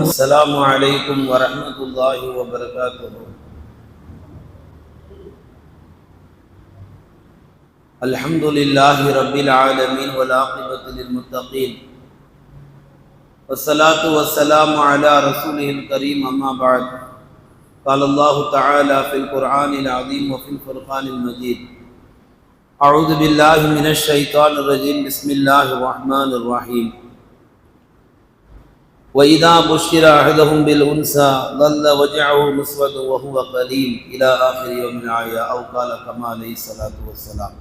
السلام عليكم ورحمة الله وبركاته. الحمد لله رب العالمين والعاقبة للمتقين والصلاة والسلام على رسوله الكريم أما بعد. قال الله تعالى في القرآن العظيم وفي الفرقان المجيد: أعوذ بالله من الشيطان الرجيم. بسم الله الرحمن الرحيم. وإذا بشر أحدهم بالأنثى ظل وجهه مسودا وهو كظيم إلى آخر يوم الآية، أو قال كما عليه الصلاة والسلام.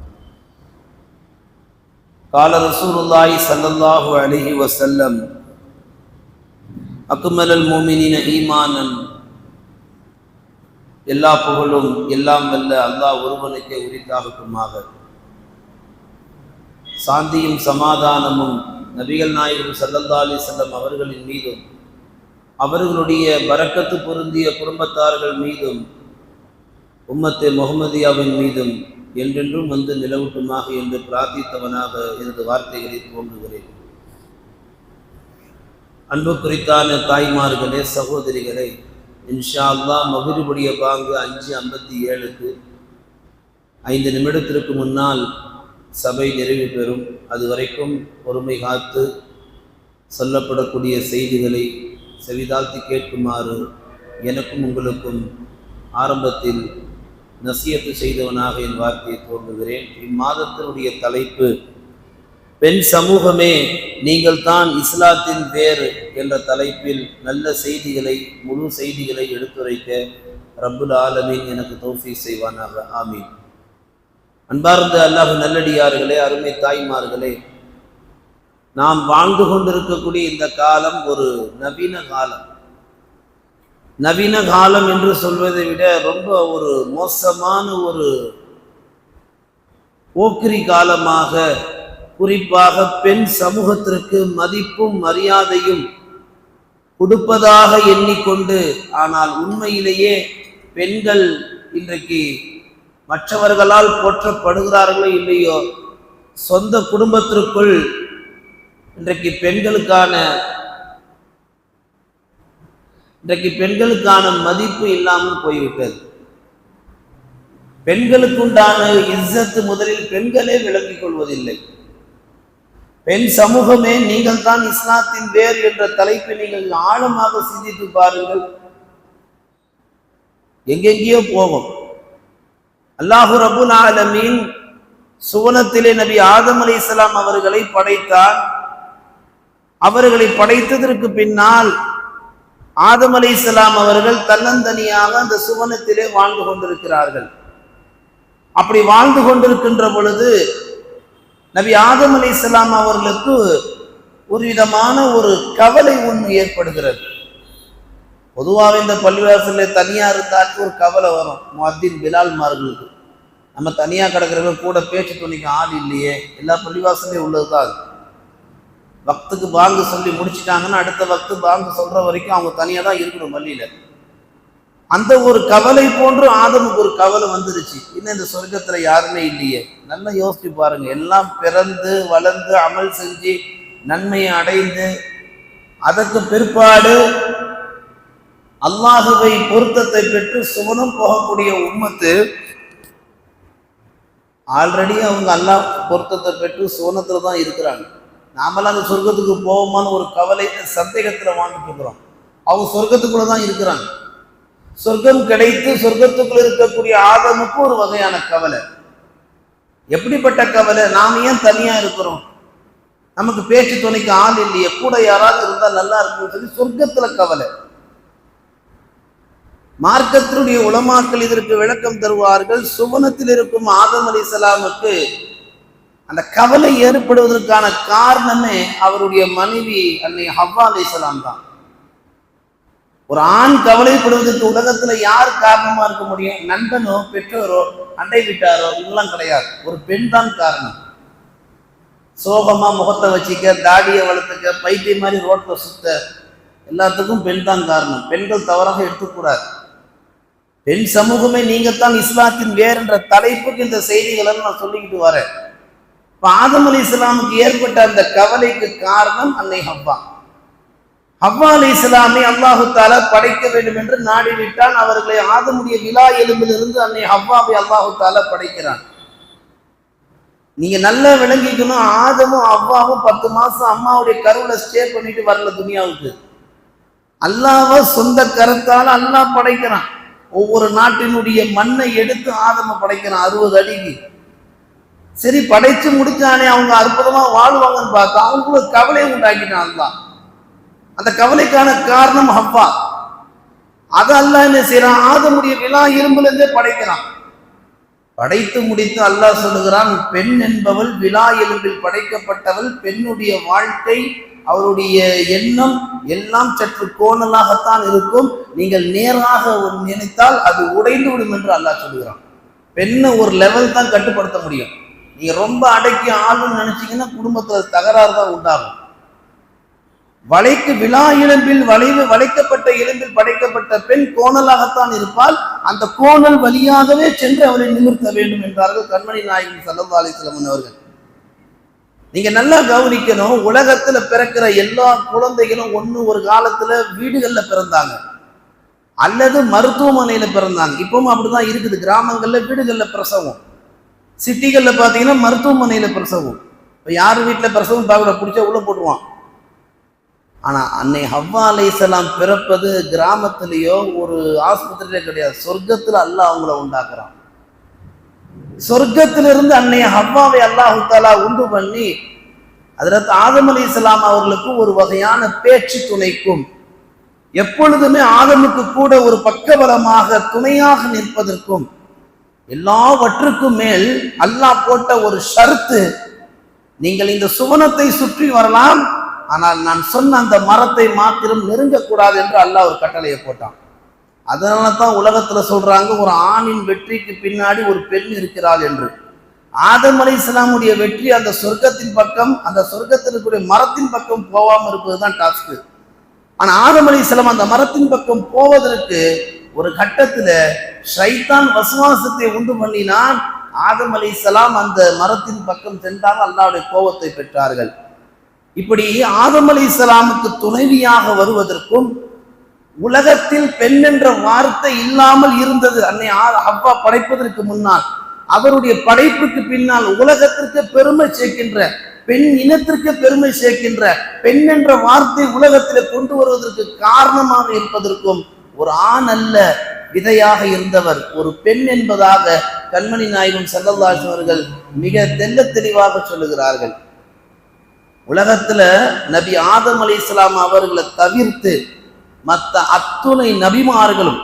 قال رسول الله صلى الله عليه وسلم: أكمل المؤمنين إيمانا. எல்லா புகழும் எல்லாம் வல்ல அல்லாஹ் ஒருவனுக்கே உரித்தாகட்டுமாக. சாந்தியும் சமாதானமும் நபிகள் நாயகம் ஸல்லல்லாஹு அலைஹி வஸல்லம் அவர்களின் மீதும் அவர்களுடைய பரக்கத்து பொருந்திய குடும்பத்தார்கள் மீதும் உம்மத்தே முஹம்மதியாவின் மீதும் என்றென்றும் வந்து நிலவட்டுமாக என்று பிரார்த்தித்தவனாக எனது வார்த்தைகளை துவங்குகிறேன். அன்பு குறித்தான தாய்மார்களே, சகோதரிகளே, இன்ஷா அல்லாஹ் மக்ரிபுடைய பாங்கு 5:57 5 நிமிடத்திற்கு முன்னால் சபை நிறைவு பெறும். அது வரைக்கும் பொறுமை காத்து சொல்லப்படக்கூடிய செய்திகளை செவிதாழ்த்தி கேட்குமாறு எனக்கும் உங்களுக்கும் ஆரம்பத்தில் நசியத்து செய்தவனாக என் வார்த்தையை துவங்குகிறேன். இம்மாதத்தினுடைய தலைப்பு பெண் சமூகமே நீங்கள் தான் இஸ்லாத்தின் வேறு என்ற தலைப்பில் நல்ல செய்திகளை, முழு செய்திகளை எடுத்துரைக்க ரப்புல் ஆலமீன் எனக்கு தௌஃபீக் செய்வானாக. ஆமீன். அன்பார்ந்த அல்லாஹ் நல்லடியார்களே, அருமை தாய்மார்களே, நாம் வாழ்ந்து கொண்டிருக்கக்கூடிய இந்த காலம் ஒரு நவீன காலம். நவீன காலம் என்று சொல்வதை விட ரொம்ப ஒரு மோசமான ஒரு போக்கிரி காலமாக, குறிப்பாக பெண் சமூகத்திற்கு மதிப்பும் மரியாதையும் கொடுப்பதாக எண்ணிக்கொண்டு, ஆனால் உண்மையிலேயே பெண்கள் இன்றைக்கு மற்றவர்களால் போற்றப்படுகிறார்களோ இல்லையோ, சொந்த குடும்பத்திற்குள் இன்றைக்கு பெண்களுக்கான மதிப்பு இல்லாமல் போய்விட்டது. பெண்களுக்குண்டான இஸ்ஸத்து முதலில் பெண்களே விளங்கிக் கொள்வதில்லை. பெண் சமூகமே நீங்கள் தான் இஸ்லாத்தின் வேர் என்ற தலைப்பை நீங்கள் ஆழமாக சிந்தித்து பாருங்கள். எங்கெங்கேயோ போகும். அல்லாஹு ரப்புல் ஆலமீன் சுவனத்திலே நபி ஆதம் அலைஹிஸ்ஸலாம் அவர்களை படைத்தார். அவர்களை படைத்ததற்கு பின்னால் ஆதம் அலைஹிஸ்ஸலாம் அவர்கள் தன்னந்தனியாக அந்த சுவனத்திலே வாழ்ந்து கொண்டிருக்கிறார்கள். அப்படி வாழ்ந்து கொண்டிருக்கின்ற பொழுது நபி ஆதம் அலைஹிஸ்ஸலாம் அவர்களுக்கு ஒரு விதமான ஒரு கவலை ஒன்று ஏற்படுகிறது. பொதுவாக இந்த பள்ளிவாசலில் தனியாக இருந்தாலும் ஒரு கவலை வரும். முஅத்தின் பிலால்மார்களுக்கு நம்ம தனியாக கிடக்கிறவங்க கூட பேச்சு துணிக்கு ஆள் இல்லையே. எல்லா பள்ளிவாசலையும் உள்ளது தான். வக்துக்கு பாங்கு சொல்லி முடிச்சுட்டாங்கன்னா அடுத்த வக்து பாங்கு சொல்கிற வரைக்கும் அவங்க தனியாக தான் இருக்கணும் பள்ளியில். அந்த ஒரு கவலை போன்று ஆதமுக்கு ஒரு கவலை வந்துருச்சு. இன்னும் இந்த சொர்க்கத்தில் யாருமே இல்லையே. நல்லா யோசிச்சு பாருங்க. எல்லாம் பிறந்து வளர்ந்து அமல் செஞ்சு நன்மையை அடைந்து அதற்கு பிற்பாடு அல்லாஹுவை பொருத்தத்தை பெற்று சுவனம் போகக்கூடிய உம்மத்து ஆல்ரெடி அவங்க அல்லாஹ் பொருத்தத்தை பெற்று சுவனத்துல தான் இருக்கிறாங்க. நாமெல்லாம் அந்த சொர்க்கத்துக்கு போவோமான்னு ஒரு கவலை, சந்தேகத்தில் வாழ்ந்துட்டு இருக்கிறோம். அவங்க சொர்க்கத்துக்குள்ள தான் இருக்கிறாங்க. சொர்க்கம் கிடைத்து சொர்க்கத்துக்குள்ள இருக்கக்கூடிய ஆதமுக்கு ஒரு வகையான கவலை. எப்படிப்பட்ட கவலை? நாம் ஏன் தனியா இருக்கிறோம்? நமக்கு பேச்சு துணைக்கு ஆள் இல்லையே, கூட யாராவது இருந்தால் நல்லா இருக்குன்னு சொல்லி சொர்க்கத்துல கவலை. மார்க்கத்தினுடைய உலமாக்கள் இதற்கு விளக்கம் தருவார்கள். சுவனத்தில் இருக்கும் ஆதம் அலைஹிஸ்ஸலாமுக்கு அந்த கவலை ஏற்படுவதற்கான காரணமே அவருடைய மனைவி அன்னை ஹவ்வா அலைஹிஸ்ஸலாம் தான். ஒரு ஆண் கவலைப்படுவதற்கு உலகத்துல யார் காரணமா இருக்க முடியும்? நண்பனோ, பெற்றோரோ, அண்டை வீட்டாரோ, இதெல்லாம் கிடையாது. ஒரு பெண் தான் காரணம். சோகமா முகத்தை வச்சிக்க, தாடியை வளர்த்துக்க, பைத்தியம் மாதிரி ரோட்ல சுத்த, எல்லாத்துக்கும் பெண் தான் காரணம். பெண்கள் தவறாக எடுத்துக்கூடாது. பெண் சமூகமே நீங்கத்தான் இஸ்லாத்தின் வேர் என்ற தலைப்புக்கு இந்த செய்திகளை நான் சொல்லிக்கிட்டு வரேன். ஆதம் அலைஹிஸ்ஸலாமுக்கு ஏற்பட்ட அந்த கவலைக்கு காரணம் அன்னை ஹவ்வா. ஹவ்வா அலைஹிஸ்ஸலாமை அல்லாஹு தஆலா படைக்க வேண்டும் என்று நாடிவிட்டான். அவர்களை ஆதமுடைய விலா எலும்பிலிருந்து அன்னை ஹவ்வாவை அல்லாஹு தஆலா படைக்கிறான். நீங்க நல்லா விளங்கிக்கணும், ஆதமும் ஹவ்வாவும் 10 மாசம் அம்மாவுடைய கருவுல ஸ்டே பண்ணிட்டு வரல துனியாவுக்கு. அல்லாஹ்வை சொந்த கருத்தால அல்லாஹ் படைக்கிறான். ஒவ்வொரு நாட்டினுடைய மண்ணை எடுத்து ஆதம படைக்கிறான் 60 அடிக்கு. சரி, படைச்சு முடிச்சானே, அவங்க அற்புதமா வாழ்வாங்கன்னு பார்த்தா அவங்களுக்கு கவலை உண்டாக்கினான் அல்லாஹ். அந்த கவலைக்கான காரணம் ஹவ்வா. அது அல்லாஹ் என்ன செய்யறான், ஆதமுடைய விலா இரும்புல இருந்தே படைக்கிறான். படைத்து முடித்து அல்லாஹ் சொல்லுகிறான், பெண் என்பவள் விலா எலும்பில் படைக்கப்பட்டவள். பெண்ணுடைய வாழ்க்கை, அவருடைய எண்ணம் எல்லாம் சற்று கோணலாகத்தான் இருக்கும். நீங்கள் நேராக நினைத்தால் அது உடைந்து விடும் என்று அல்லாஹ் சொல்லுகிறான். பெண்ணை ஒரு லெவல் தான் கட்டுப்படுத்த முடியும். நீங்க ரொம்ப அடக்கி ஆளுன்னு நினைச்சீங்கன்னா குடும்பத்துல தகராறு தான் உண்டாகும். விலா எலும்பில் வளைக்கப்பட்ட எலும்பில் படைக்கப்பட்ட பெண் கோணலாகத்தான் இருப்பால். அந்த கோணல் வழியாகவே சென்று அவளை நிமிர்த்த வேண்டும் என்றார்கள் கண்மணி நாயகம் ஸல்லல்லாஹு அலைஹி வஸல்லம் அவர்கள். நீங்க நல்லா கவனிக்கணும், உலகத்துல பிறக்கிற எல்லா குழந்தைகளும் ஒண்ணு ஒரு காலத்துல வீடுகள்ல பிறந்தாங்க அல்லது மருத்துவமனையில பிறந்தாங்க. இப்பவும் அப்படிதான் இருக்குது. கிராமங்கள்ல வீடுகள்ல பிரசவம், சிட்டிகள்ல பாத்தீங்கன்னா மருத்துவமனையில பிரசவம். இப்ப யார் வீட்டுல பிரசவம் பார்க்கற பிடிச்சா உள்ள போட்டுருவான். ஆனா அன்னை ஹவ்வா அலைஹிஸ்ஸலாம் பிறப்பது கிராமத்திலேயோ ஒரு ஆஸ்பத்திரியில கிடையாது, சொர்க்கத்துல அல்லாஹ் அவங்கள உண்டாக்குறான். சொர்க்கத்திலிருந்து அன்னை ஹவ்வாவை அல்லாஹு தஆலா உண்டு பண்ணி ஹஜ்ரத் ஆதம் அலைஹிஸ்ஸலாம் அவர்களுக்கு ஒரு வகையான பேச்சு துணைக்கும், எப்பொழுதுமே ஆதமுக்கு கூட ஒரு பக்கபலமாக துணையாக நிற்பதற்கும், எல்லாவற்றுக்கும் மேல் அல்லாஹ் போட்ட ஒரு ஷர்த்து, நீங்கள் இந்த சுவனத்தை சுற்றி வரலாம், ஆனால் நான் சொன்ன அந்த மரத்தை மாத்திரம் நெருங்கக்கூடாது என்று அல்லாஹ் ஒரு கட்டளையை போட்டான். அதனால தான் உலகத்துல சொல்றாங்க, ஒரு ஆணின் வெற்றிக்கு பின்னாடி ஒரு பெண் இருக்கிறாள் என்று. ஆதம் அலைஹிஸ்ஸலாமுடைய வெற்றி அந்த சொர்க்கத்தின் பக்கம், அந்த சொர்க்கத்தில் இருக்கக்கூடிய மரத்தின் பக்கம் போகாம இருப்பதுதான் டாஸ்க். ஆனா ஆதம் அலைஹிஸ்ஸலாம் அந்த மரத்தின் பக்கம் போவதற்கு ஒரு கட்டத்துல ஷைத்தான் வசுவாசத்தை உண்டு பண்ணினான். ஆதம் அலைஹிஸ்ஸலாம் அந்த மரத்தின் பக்கம் சென்றால் அல்லாஹ்வுடைய கோபத்தை பெற்றார்கள். இப்படி ஆதம் அலைஹிஸ்ஸலாமுக்கு துணைவியாக வருவதற்கும், உலகத்தில் பெண் என்ற வார்த்தை இல்லாமல் இருந்தது அன்னை ஹவ்வா படைப்பதற்கு முன்னால். அவருடைய படைப்புக்கு பின்னால் உலகத்திற்கு பெருமை சேர்க்கின்ற, பெண் இனத்திற்கு பெருமை சேர்க்கின்ற பெண் என்ற வார்த்தை உலகத்தில் கொண்டு வருவதற்கு காரணமாக இருப்பதற்கும் ஒரு ஆண் அல்ல, விதையாக இருந்தவர் ஒரு பெண் என்பதாக கண்மணி நாயகம் ஸல்லல்லாஹு அலைஹி அவர்கள் மிக தெள்ள தெளிவாக சொல்லுகிறார்கள். உலகத்துல நபி ஆதம் அலைஹிஸ்ஸலாம் அவர்களை தவிர்த்து மற்ற அத்துணை நபிமார்களும்,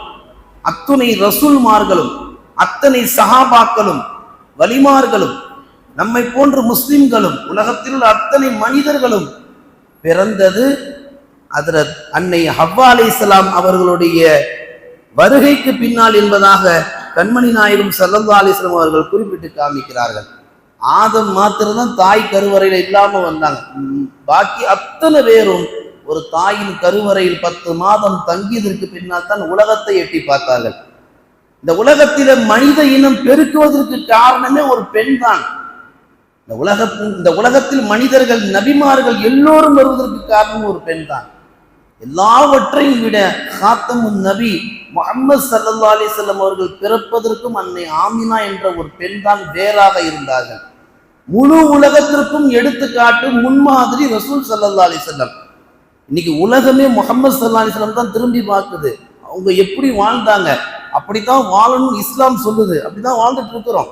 அத்துணை ரசூல்மார்களும், அத்தனை சஹாபாக்களும், வலிமார்களும், நம்மை போன்ற முஸ்லிம்களும், உலகத்தில் உள்ள அத்தனை மனிதர்களும் பிறந்தது ஹஜ்ரத் அன்னை ஹவ்வா அலைஹிஸ்ஸலாம் அவர்களுடைய வருகைக்கு பின்னால் என்பதாக கண்மணி நாயகம் ஸல்லல்லாஹு அலைஹி வஸல்லம் அவர்கள் குறிப்பிட்டு காமிக்கிறார்கள். ஆதம் மாத்திரம்தான் தாய் கருவறையில இல்லாம வந்தாங்க. பாக்கி அத்தனை பேரும் ஒரு தாயின் கருவறையில் 10 மாதம் தங்கியதற்கு பின்னால் தான் உலகத்தை எட்டி பார்த்தார்கள். இந்த உலகத்தில மனித இனம் பெருக்குவதற்கு காரணமே ஒரு பெண் தான். இந்த உலகத்தில் மனிதர்கள், நபிமார்கள் எல்லோரும் வருவதற்கு காரணம் ஒரு பெண் தான். எல்லாவற்றையும் விட காத்தமுன் நபி முஹம்மது ஸல்லல்லாஹு அலைஹி வஸல்லம் அவர்கள் பிறப்பதற்கும் அன்னை ஆமினா என்ற ஒரு பெண் தான் வேறாக இருந்தார்கள். முழு உலகத்திற்கும் எடுத்துக்காட்டு, முன்மாதிரி ரசூல் ஸல்லல்லாஹு அலைஹி வஸல்லம். இன்னைக்கு உலகமே முஹம்மது ஸல்லல்லாஹு அலைஹி வஸல்லம் தான் திரும்பி பார்க்குது. அவங்க எப்படி வாழ்ந்தாங்க, அப்படித்தான் வாழணும் இஸ்லாம் சொல்லுது, அப்படிதான் வாழ்ந்துட்டு இருக்கிறோம்.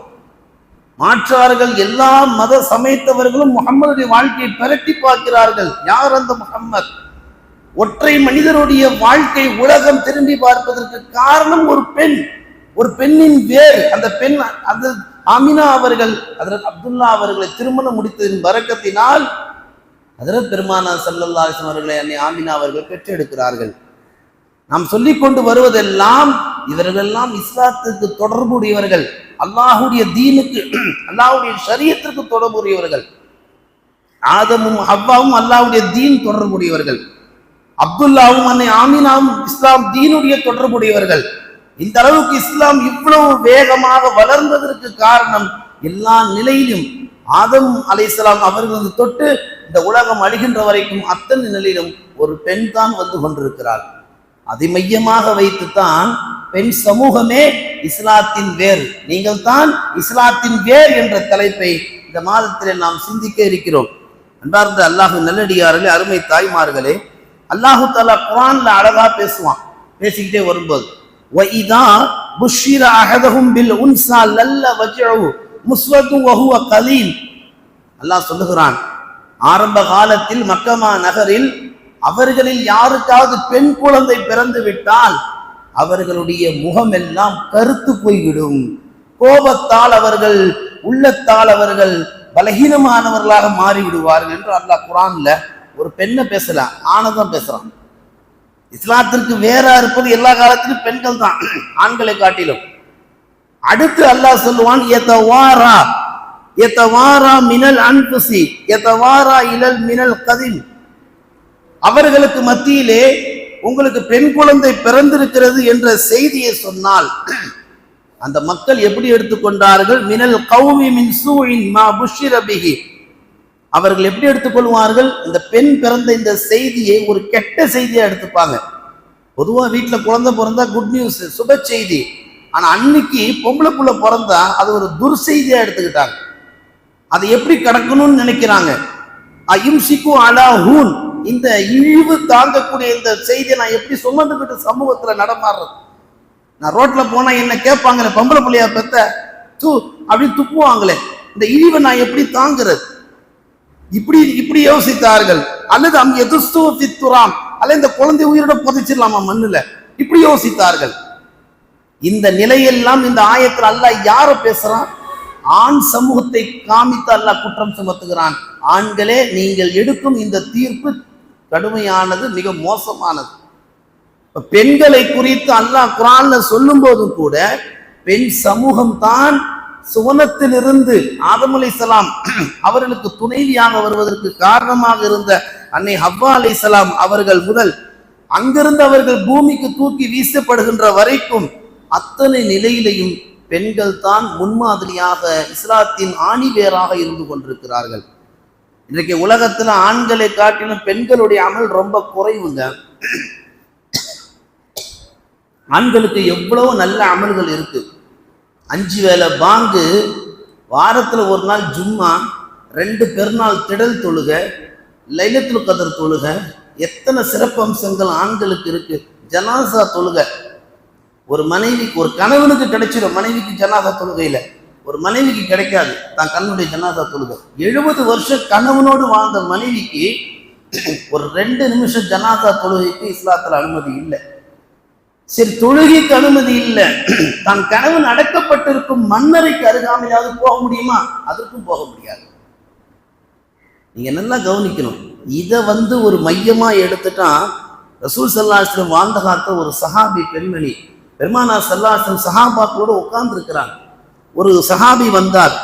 மாற்றார்கள் எல்லா மத சமயத்தவர்களும் முஹம்மதுடைய வாழ்க்கையை பிரட்டி பார்க்கிறார்கள். யார் அந்த முஹம்மத்? ஒற்றை மனிதருடைய வாழ்க்கை உலகம் திரும்பி பார்ப்பதற்கு காரணம் ஒரு பெண், ஒரு பெண்ணின் வேர். அந்த பெண் அது ஆமினா அவர்கள், ஹஜ்ரத் அப்துல்லா அவர்களை திருமணம் முடித்ததின் பரக்கத்தினால் ஹஜ்ரத் பெருமானார் ஸல்லல்லாஹு அலைஹி வஸல்லம் அவர்களை அன்னை ஆமினா அவர்கள் பெற்றெடுக்கிறார்கள். நாம் சொல்லிக் கொண்டு வருவதெல்லாம் இவர்களெல்லாம் இஸ்லாத்துக்கு தொடர்புடையவர்கள், அல்லாஹுடைய தீனுக்கு, அல்லாஹுடைய ஷரியத்திற்கு தொடர்புடையவர்கள். ஆதமும் ஹவ்வாவும் அல்லாஹுடைய தீன் தொடர்புடையவர்கள். அப்துல்லாவும் அன்னை ஆமினாவும் இஸ்லாம் தீனுடைய தொடர்புடையவர்கள். இந்த அளவுக்கு இஸ்லாம் இவ்வளவு வேகமாக வளர்ந்ததற்கு காரணம் எல்லா நிலையிலும் ஆதம் அலைஹிஸ்ஸலாம் அவர்கள் தொட்டு இந்த உலகம் அழிகின்ற வரைக்கும் அத்தனை நிலையிலும் ஒரு பெண் தான் வந்து கொண்டிருக்கிறார். அதை மையமாக வைத்துத்தான் பெண் சமூகமே இஸ்லாத்தின் வேர், நீங்கள் தான் இஸ்லாத்தின் வேர் என்ற தலைப்பை இந்த மாதத்திலே நாம் சிந்திக்க இருக்கிறோம். அன்பார்ந்த அல்லாஹ் நல்லடியார்களே, அருமை தாய்மார்களே, அல்லாஹு தஆலா குர்ஆன்ல அழகா பேசுவான். பேசிக்கிட்டே வரும்போது وَإِذَا بُشِّرَ أَحَدُهُمْ بِالْأُنْثَى لَلَّ وَجْهُهُ مُسْوَدٌّ وَهُوَ كَظِيمٌ. அல்லாஹ் சொல்லுகிறான், ஆரம்ப காலத்தில் மக்கமா நகரில் அவர்களில் யாருக்காவது பெண் குழந்தை பிறந்து விட்டால் அவர்களுடைய முகமெல்லாம் கருத்து போய்விடும். கோபத்தால் அவர்கள், உள்ளத்தால் அவர்கள் பலகீனமானவர்களாக மாறிவிடுவார்கள் என்று அல்லாஹ் குர்ஆன்ல ஒரு பெண்ணை பேசல, ஆணதான் பேசுறான். இஸ்லாத்திற்கு வேற இருப்பது எல்லா காலத்திலும் பெண்கள் தான், ஆண்களை காட்டிலும். அடுத்து அல்லாஹ் சொல்லுவான், யதவாரா யதவாரா மினல் அன்ஃபுசி யதவாரா இலல் மினல் கதிம். அவர்களுக்கு மத்தியிலே உங்களுக்கு பெண் குழந்தை பிறந்திருக்கிறது என்ற செய்தியை சொன்னால் அந்த மக்கள் எப்படி எடுத்துக்கொண்டார்கள்? மினல் கௌமி மின் சூஇன் மா புஷ்ஷிர பிஹி. அவர்கள் எப்படி எடுத்துக்கொள்வார்கள்? இந்த பெண் பிறந்த இந்த செய்தியை ஒரு கெட்ட செய்தியா எடுத்துப்பாங்க. பொதுவா வீட்டுல குழந்தை பிறந்தா குட் நியூஸ், சுப செய்தி. ஆனா அன்னைக்கு பொம்பளை புள்ள பிறந்தா அது ஒரு துர்செய்தியா எடுத்துக்கிட்டாங்க. அதை எப்படி கடக்கணும்னு நினைக்கிறாங்க. அயும்சிக்கு அலா ஹூன், இந்த இழிவு தாங்கக்கூடிய இந்த செய்தியை நான் எப்படி சுமந்துக்கிட்டு சமூகத்துல நடமாடுறது? நான் ரோட்ல போனா என்ன கேட்பாங்களே, பொம்பளை பிள்ளையா பெத்த தூ அப்படின்னு துப்புவாங்களே, இந்த இழிவை நான் எப்படி தாங்குறது? இப்படி யோசித்தார்கள். அல்லது அல்ல இந்த குழந்தை உயிரோட புதைச்சிடலாமா மண்ணுல, இப்படி யோசித்தார்கள். இந்த நிலையெல்லாம் இந்த ஆயத்தில் அல்லாஹ் யார பேசுறான்? ஆண் சமூகத்தை காமித்து அல்லாஹ் குற்றம் சுமத்துகிறான். ஆண்களே, நீங்கள் எடுக்கும் இந்த தீர்ப்பு கடுமையானது, மிக மோசமானது. பெண்களை குறித்து அல்லாஹ் குர்ஆன்ல சொல்லும் போதும் கூட பெண் சமூகம் தான் சுவனத்திலிருந்து ஆதம் அலைஹிஸ்ஸலாம் அவர்களுக்கு துணைவியாக வருவதற்கு காரணமாக இருந்த அன்னை ஹவ்வா அலைஹிஸ்ஸலாம் அவர்கள் முதல் அங்கிருந்து அவர்கள் பூமிக்கு தூக்கி வீசப்படுகின்ற வரைக்கும் அத்தனை நிலையிலையும் பெண்கள் தான் முன்மாதிரியாக இஸ்லாத்தின் ஆணிவேராக இருந்து கொண்டிருக்கிறார்கள். இன்றைக்கு உலகத்துல ஆண்களை காட்டிலும் பெண்களுடைய அமல் ரொம்ப குறைவுங்க. ஆண்களுக்கு எவ்வளவு நல்ல அமல்கள் இருக்கு. 5 வேளை பாங்கு, வாரத்துல ஒரு நாள் ஜும்மா, 2 பெருநாள் திடல் தொழுக, லைலத்துல் கத்ர் தொழுக, எத்தனை சிறப்பு அம்சங்கள் ஆண்களுக்கு இருக்கு. ஜனாசா தொழுக ஒரு மனைவிக்கு, ஒரு கணவனுக்கு கிடைச்சிடும், மனைவிக்கு ஜனாசா தொழுகையில ஒரு மனைவிக்கு கிடைக்காது தான் கண்ணுடைய ஜனாசா தொழுகை. 70 வருஷம் கணவனோடு வாழ்ந்த மனைவிக்கு ஒரு 2 நிமிஷம் ஜனாசா தொழுகைக்கு இஸ்லாத்துல அனுமதி இல்லை. சரி, தொழுகைக்கு அனுமதி இல்லை, தான் கணவன் அடக்கப்பட்டிருக்கும் மன்னரைக்கு அருகாமையாவது போக முடியுமா? அதற்கும் போக முடியாது. நீங்க நல்லா கவனிக்கணும். இதை ஒரு மையமா எடுத்துட்டா, ரசூல் ஸல்லல்லாஹு அலைஹி வஸல்லம் வாழ்ந்த காலத்துல ஒரு சஹாபி பெண்மணி பெருமானார் ஸல்லல்லாஹு அலைஹி வஸல்லம் சஹாபாக்களோட உட்கார்ந்து இருக்கிறாங்க. ஒரு சஹாபி வந்தார்,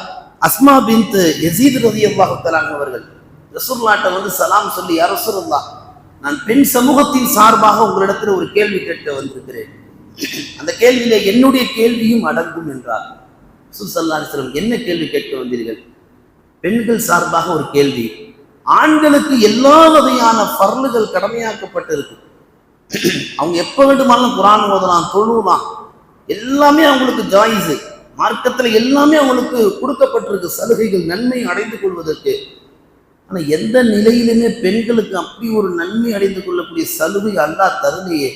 அஸ்மா பின்த் யஸீத் ரலியல்லாஹு தஆலா அவர்கள் ரசூலுல்லாஹ்ட்ட சலாம் சொல்லி, யா ரசூலுல்லாஹ், நான் பெண் சமூகத்தின் சார்பாக உங்களிடத்தில் ஒரு கேள்வி கேட்க வந்திருக்கிறேன், அந்த கேள்வியில என்னுடைய கேள்வியும் அடங்கும் என்றார். ரசூல் ஸல்லல்லாஹு அலைஹி வஸல்லம், என்ன கேள்வி கேட்க வந்தீர்கள்? பெண்கள் சார்பாக ஒரு கேள்வி. ஆண்களுக்கு எல்லா வகையான ஃபர்லுகள் கடமையாக்கப்பட்டிருக்கு. அவங்க எப்ப வேண்டுமானாலும் குர்ஆன் ஓதலாம், தொழுலாம், எல்லாமே அவங்களுக்கு ஜாயிஸ். மார்க்கத்துல எல்லாமே அவங்களுக்கு கொடுக்கப்பட்டிருக்கு, சலுகைகள், நன்மை அடைந்து கொள்வதற்கு. ஆனா எந்த நிலையிலுமே பெண்களுக்கு அப்படி ஒரு நன்மை அடைந்து கொள்ளக்கூடிய சலுகை அல்லாஹ் தருலையே.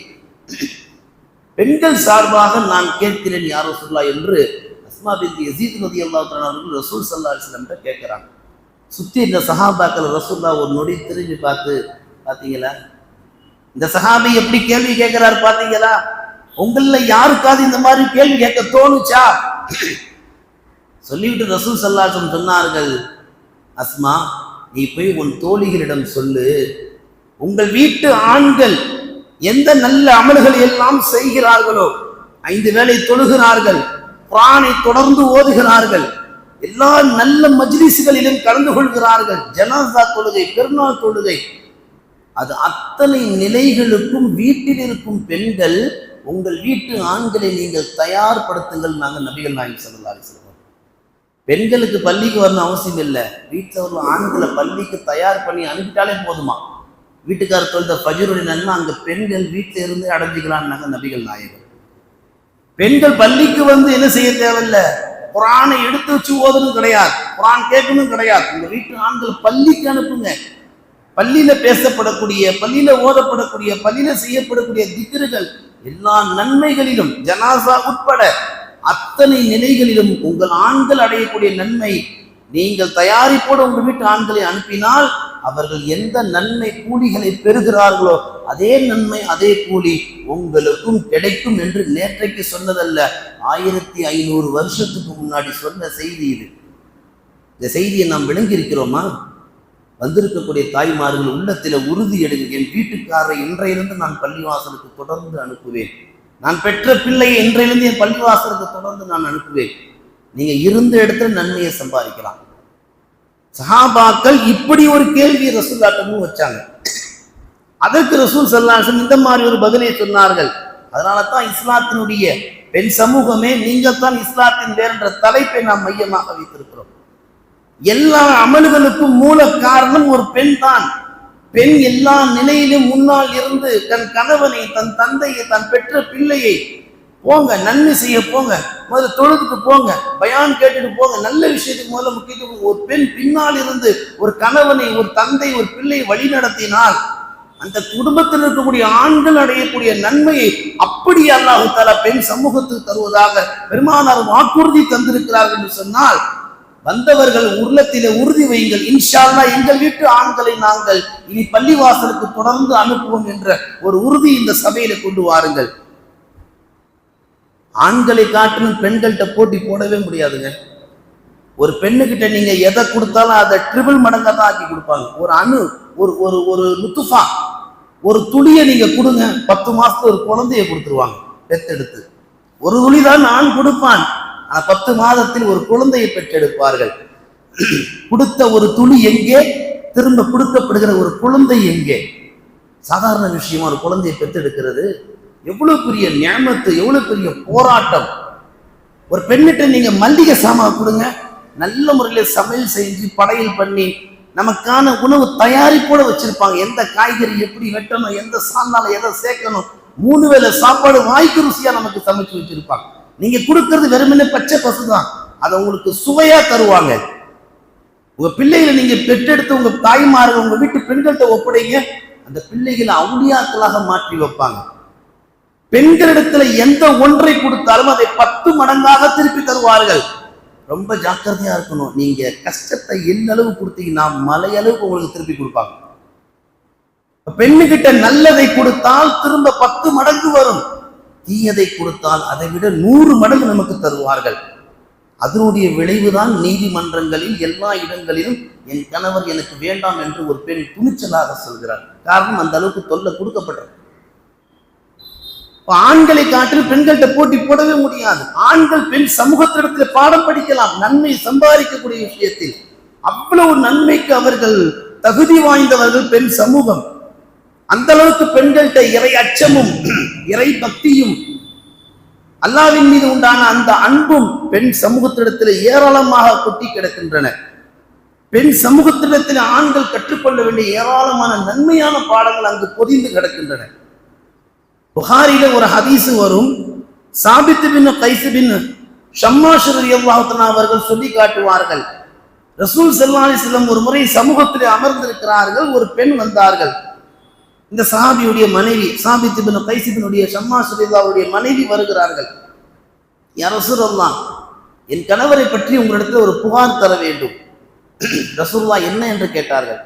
பெண்கள் சார்பாக நான் கேட்கிறேன் யா ரசூலுல்லாஹ் என்று அஸ்மா பின்த் யஸீத் ரலியல்லாஹு தஆலா அவர்கள் ரசூல் ஸல்லல்லாஹு அலைஹி வஸல்லம் கேட்கிறாங்க. சுத்தி இந்த சஹாபாக்கள் ரசூலுல்லாஹ் ஒரு நொடி திரும்பி பார்த்து, பாத்தீங்களா இந்த சஹாபி எப்படி கேள்வி கேட்கிறார் பாத்தீங்களா? உங்கள யாருக்காவது இந்த மாதிரி கேள்வி கேட்க தோணுச்சா? சொல்லிவிட்டு ரசூல் ஸல்லல்லாஹு அலைஹி வஸல்லம் சொன்னார்கள், அஸ்மா, நீ போய் உன் தோழிகளிடம் சொல்லு, உங்கள் வீட்டு ஆண்கள் எந்த நல்ல அமல்கள் எல்லாம் செய்கிறார்களோ, 5 வேளை தொழுகிறார்கள், குர்ஆனை தொடர்ந்து ஓதுகிறார்கள், எல்லா நல்ல மஜ்லிஸ்களிலும் கலந்து கொள்கிறார்கள், ஜனாசா தொழுகை, பெருநாள் தொழுகை, அது அத்தனை நிலைகளுக்கும் வீட்டில் இருக்கும் பெண்கள், உங்கள் வீட்டு ஆண்களை நீங்கள் தயார்படுத்துங்கள். நாங்கள் நபிகள் நாயகம் ஸல்லல்லாஹு அலைஹி வஸல்லம் பெண்களுக்கு பள்ளிக்கு வரணும் அவசியம் இல்லை, வீட்டில் ஒரு ஆண்களை பள்ளிக்கு தயார் பண்ணி அனுப்பிட்டாலே போதுமா. வீட்டுக்காரர் தொழுத ஃபஜ்ருடைய நன்மை அங்க பெண்கள் வீட்டில இருந்து அடைஞ்சிக்கலாம்னாங்க நபிகள் நாயகம். பெண்கள் பள்ளிக்கு வந்து என்ன செய்ய தேவையில்லை, குரானை எடுத்து வச்சு ஓதணும் கிடையாது, குரான் கேட்கணும் கிடையாது. உங்க வீட்டு ஆண்கள் பள்ளிக்கு அனுப்புங்க. பள்ளியில பேசப்படக்கூடிய, பள்ளியில ஓதப்படக்கூடிய, பள்ளியில செய்யப்படக்கூடிய திக்ருகள் எல்லா நன்மைகளிலும் ஜனாசா உட்பட அத்தனை நிலைகளிலும் உங்கள் ஆண்கள் அடையக்கூடிய நன்மை, நீங்கள் தயாரிப்போடு உங்கள் வீட்டு ஆண்களை அனுப்பினால் அவர்கள் எந்த நன்மை கூலிகளை பெறுகிறார்களோ அதே நன்மை அதே கூலி உங்களுக்கும் கிடைக்கும் என்று நேற்றைக்கு சொன்னதல்ல, 1500 வருஷத்துக்கு முன்னாடி சொன்ன செய்தி இது. இந்த செய்தியை நாம் விளங்கி இருக்கிறோமா? வந்திருக்கக்கூடிய தாய்மார்கள் உள்ளத்தில் உறுதி எடுங்க. என் வீட்டுக்காரரை இன்றையிலிருந்து நான் பள்ளிவாசலுக்கு தொடர்ந்து அனுப்புவேன், நான் பெற்ற பிள்ளையை இன்றையிலிருந்து என் பள்ளிவாசலுக்கு தொடர்ந்து நான் அனுப்புவேன். நீங்க இருந்த இடத்துல நன்மையை சம்பாதிக்கலாம். சஹாபாக்கள் இப்படி ஒரு கேள்வி ரசூலுல்லாஹ்ட்ட வச்சாங்க. அதற்கு ரசூல் ஸல்லல்லாஹு அலைஹி வஸல்லம் இந்த மாதிரி ஒரு பதிலை சொன்னார்கள். அதனால தான் இஸ்லாத்தினுடைய பெண் சமூகமே நீங்கள் தான் இஸ்லாத்தின் வேர் என்ற தலைப்பை நாம் மையமாக வைத்திருக்கிறோம். எல்லா அமல்களுக்கும் மூல காரணம் ஒரு பெண் தான். பெண் எல்லா நிலையிலும் முன்னால் இருந்து தன் கணவனை, தன் தந்தையை, தன் பெற்ற பிள்ளையை போங்க நன்மை செய்ய போங்க, முதல்ல தொழுதுக்கு போங்க, பயான் கேட்டுட்டு போங்க, நல்ல விஷயத்துக்கு முதல்ல முக்கியத்துவம். ஒரு பெண் பின்னால் இருந்து ஒரு கணவனை, ஒரு தந்தை, ஒரு பிள்ளையை வழி நடத்தினால் அந்த குடும்பத்தில் இருக்கக்கூடிய ஆண்கள் அடையக்கூடிய நன்மையை அப்படி அல்லாஹ் தஆலா பெண் சமூகத்துக்கு தருவதாக பெருமானார் வாக்குறுதி தந்திருக்கிறார்கள் என்று சொன்னால், வந்தவர்கள் உள்ளத்திலே உறுதி வையுங்கள், இன்ஷா அல்லாஹ் எங்கள் வீட்டு ஆண்களை நாங்கள் இனி பள்ளிவாசலுக்கு தொடர்ந்து அனுப்புவோம் என்ற ஒரு உறுதி இந்த சபையில கொண்டு வாருங்கள். ஆண்களை காட்டிலும் பெண்கள்கிட்ட போட்டி போடவே முடியாதுங்க. ஒரு பெண்ணுகிட்ட நீங்க எதை கொடுத்தாலும் அதை ட்ரிபிள் மடங்கா தான் ஆக்கி கொடுப்பாங்க. ஒரு அணு, ஒரு ஒரு ஒரு நுத்துஃபா, ஒரு துளியை நீங்க கொடுங்க, 10 மாசத்துல ஒரு குழந்தைய கொடுத்துருவாங்க பெத்தெடுத்து. ஒரு துளி தான் ஆண் கொடுப்பான், ஆனா 10 மாதத்தில் ஒரு குழந்தையை பெற்றெடுப்பார்கள். கொடுத்த ஒரு துளி எங்கே, திரும்ப கொடுக்கப்படுகிற ஒரு குழந்தை எங்கே? சாதாரண விஷயமா ஒரு குழந்தையை பெற்றெடுக்கிறது எவ்வளவு பெரிய நியமத்து, எவ்வளவு பெரிய போராட்டம். ஒரு பெண்ணிட்ட நீங்க மல்லிகை சாமான் கொடுங்க, நல்ல முறையில் சமையல் செஞ்சு படையல் பண்ணி நமக்கான உணவு தயாரிப்போட வச்சிருப்பாங்க. எந்த காய்கறி எப்படி வெட்டணும், எந்த சாந்தால எதை சேர்க்கணும், 3 வேளை சாப்பாடு வாய்க்கு ருசியா நமக்கு சமைச்சு வச்சிருப்பாங்க. நீங்க கொடுக்கறது வெறுமனே பச்சை பசுதான், அதை உங்களுக்கு சுவையா தருவாங்க. உங்க பிள்ளைகளை நீங்க பெற்றெடுத்து உங்க தாய்மார்கள் உங்க வீட்டு பெண்கள்கிட்ட ஒப்படைங்க, அந்த பிள்ளைகளை அவுளியாக்களாக மாற்றி வைப்பாங்க. பெண்களிடத்துல எந்த ஒன்றை கொடுத்தாலும் அதை 10 மடங்காக திருப்பி தருவார்கள். ரொம்ப ஜாக்கிரதையா இருக்கணும். நீங்க கஷ்டத்தை என்ன அளவு கொடுத்தீங்கன்னா மலையளவுக்கு உங்களுக்கு திருப்பி கொடுப்பாங்க. பெண்ணுகிட்ட நல்லதை கொடுத்தால் திரும்ப 10 மடங்கு வரும், தீயதை கொடுத்தால் அதை விட 100 மடங்கு நமக்கு தருவார்கள். அதனுடைய விளைவுதான் நீதிமன்றங்களில் எல்லா இடங்களிலும் என் கணவர் எனக்கு வேண்டாம் என்று ஒரு பெண் துணிச்சலாக சொல்கிறார். காரணம் அந்த அளவுக்கு தொல்லை கொடுக்கப்பட்டது. ஆண்களை காட்டில் பெண்கள்கிட்ட போட்டி போடவே முடியாது. ஆண்கள் பெண் சமூகத்திடத்தில் பாடம் படிக்கலாம், நன்மை சம்பாதிக்கக்கூடிய விஷயத்தில் அவ்வளவு நன்மைக்கு அவர்கள் தகுதி வாய்ந்தவர்கள் பெண் சமூகம். அந்த அளவுக்கு பெண்கள்கிட்ட இறை அச்சமும் இறை பக்தியும் அல்லாஹ்வின் மீது உண்டான அந்த அன்பும் பெண் சமூகத்திடத்தில் ஏராளமாக கொட்டி கிடக்கின்றன. பெண் சமூகத்திடத்தில் ஆண்கள் கற்றுக்கொள்ள வேண்டிய ஏராளமான நன்மையான பாடங்கள் அங்கு பொதிந்து கிடக்கின்றன. புகாரில ஒரு ஹதீஸ் வரும். சாபித் பின் கைஸ் பின் ஷம்மாஷ் ரலியல்லாஹு தஆலா அவர்கள் சொல்லி காட்டுவார்கள், ரசூல் ஸல்லல்லாஹு அலைஹி வஸல்லம் ஒரு முறை சமூகத்திலே அமர்ந்திருக்கிறார்கள். ஒரு பெண் வந்தார்கள். இந்த சஹாபியுடைய மனைவி, சாபித் பின் கைஸ் பின் ஷம்மாஷ் ரலியல்லாஹுடைய மனைவி வருகிறார்கள். யா ரசூலல்லாஹ், என் கணவரை பற்றி உங்களிடத்தில் ஒரு புகார் தர வேண்டும். ரசூலுல்லாஹ் என்ன என்று கேட்டார்கள்.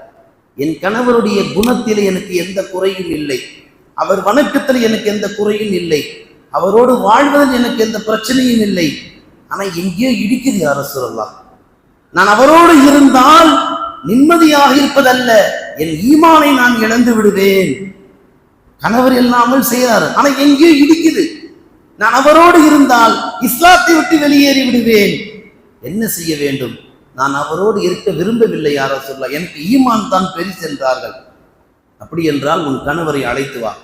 என் கணவருடைய குணத்திலே எனக்கு எந்த குறையும் இல்லை, அவர் வணக்கத்தில் எனக்கு எந்த குறையும் இல்லை, அவரோடு வாழ்வதில் எனக்கு எந்த பிரச்சனையும் இல்லை. ஆனா எங்கேயோ இடிக்குது யா ரசூலல்லாஹ். நான் அவரோடு இருந்தால் நிம்மதியாக இருப்பதல்ல, என் ஈமானை நான் இழந்து விடுவேன். கணவர் இல்லாமல் செய்கிறார், ஆனா எங்கேயோ இடிக்குது. நான் அவரோடு இருந்தால் இஸ்லாத்தை விட்டு வெளியேறி விடுவேன். என்ன செய்ய வேண்டும்? நான் அவரோடு இருக்க விரும்பவில்லை யா ரசூலல்லாஹ், எனக்கு ஈமான் தான் பெரிது என்றார்கள். அப்படி என்றால் உன் கணவரை அழைத்து வா.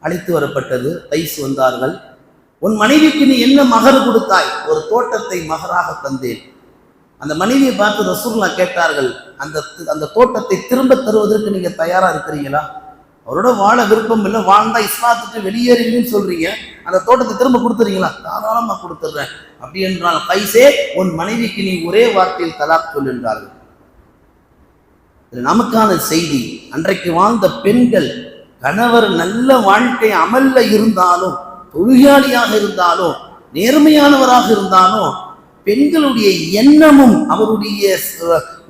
அழைத்து வரப்பட்டது. கைஸ் வந்தார்கள். உன் மனைவிக்கு நீ என்ன மகர் கொடுத்தாய்? ஒரு தோட்டத்தை மகராக தந்தேன். அந்த மனைவியை பார்த்து ரசூலுல்லாஹ் கேட்டார்கள், அந்த அந்த தோட்டத்தை திரும்ப தருவதற்கு நீங்க தயாரா இருக்கிறீங்களா? அவரோட வாழ விருப்பம் இல்லை, வாழ்ந்தா இஸ்லாத்துக்கு வெளியேறீங்கன்னு சொல்றீங்க, அந்த தோட்டத்தை திரும்ப கொடுத்துறீங்களா? தாராளமா கொடுத்துட்றேன். அப்படி என்றால் கைசே, உன் மனைவிக்கு நீ ஒரே வார்த்தையில் தலாக் சொல் என்றார்கள். நமக்கான செய்தி, அன்றைக்கு வாழ்ந்த பெண்கள் கணவர் நல்ல வாழ்க்கை அமல்ல இருந்தாலும், தொழிலாளியாக இருந்தாலும், நேர்மையானவராக இருந்தாலும், பெண்களுடைய எண்ணமும் அவருடைய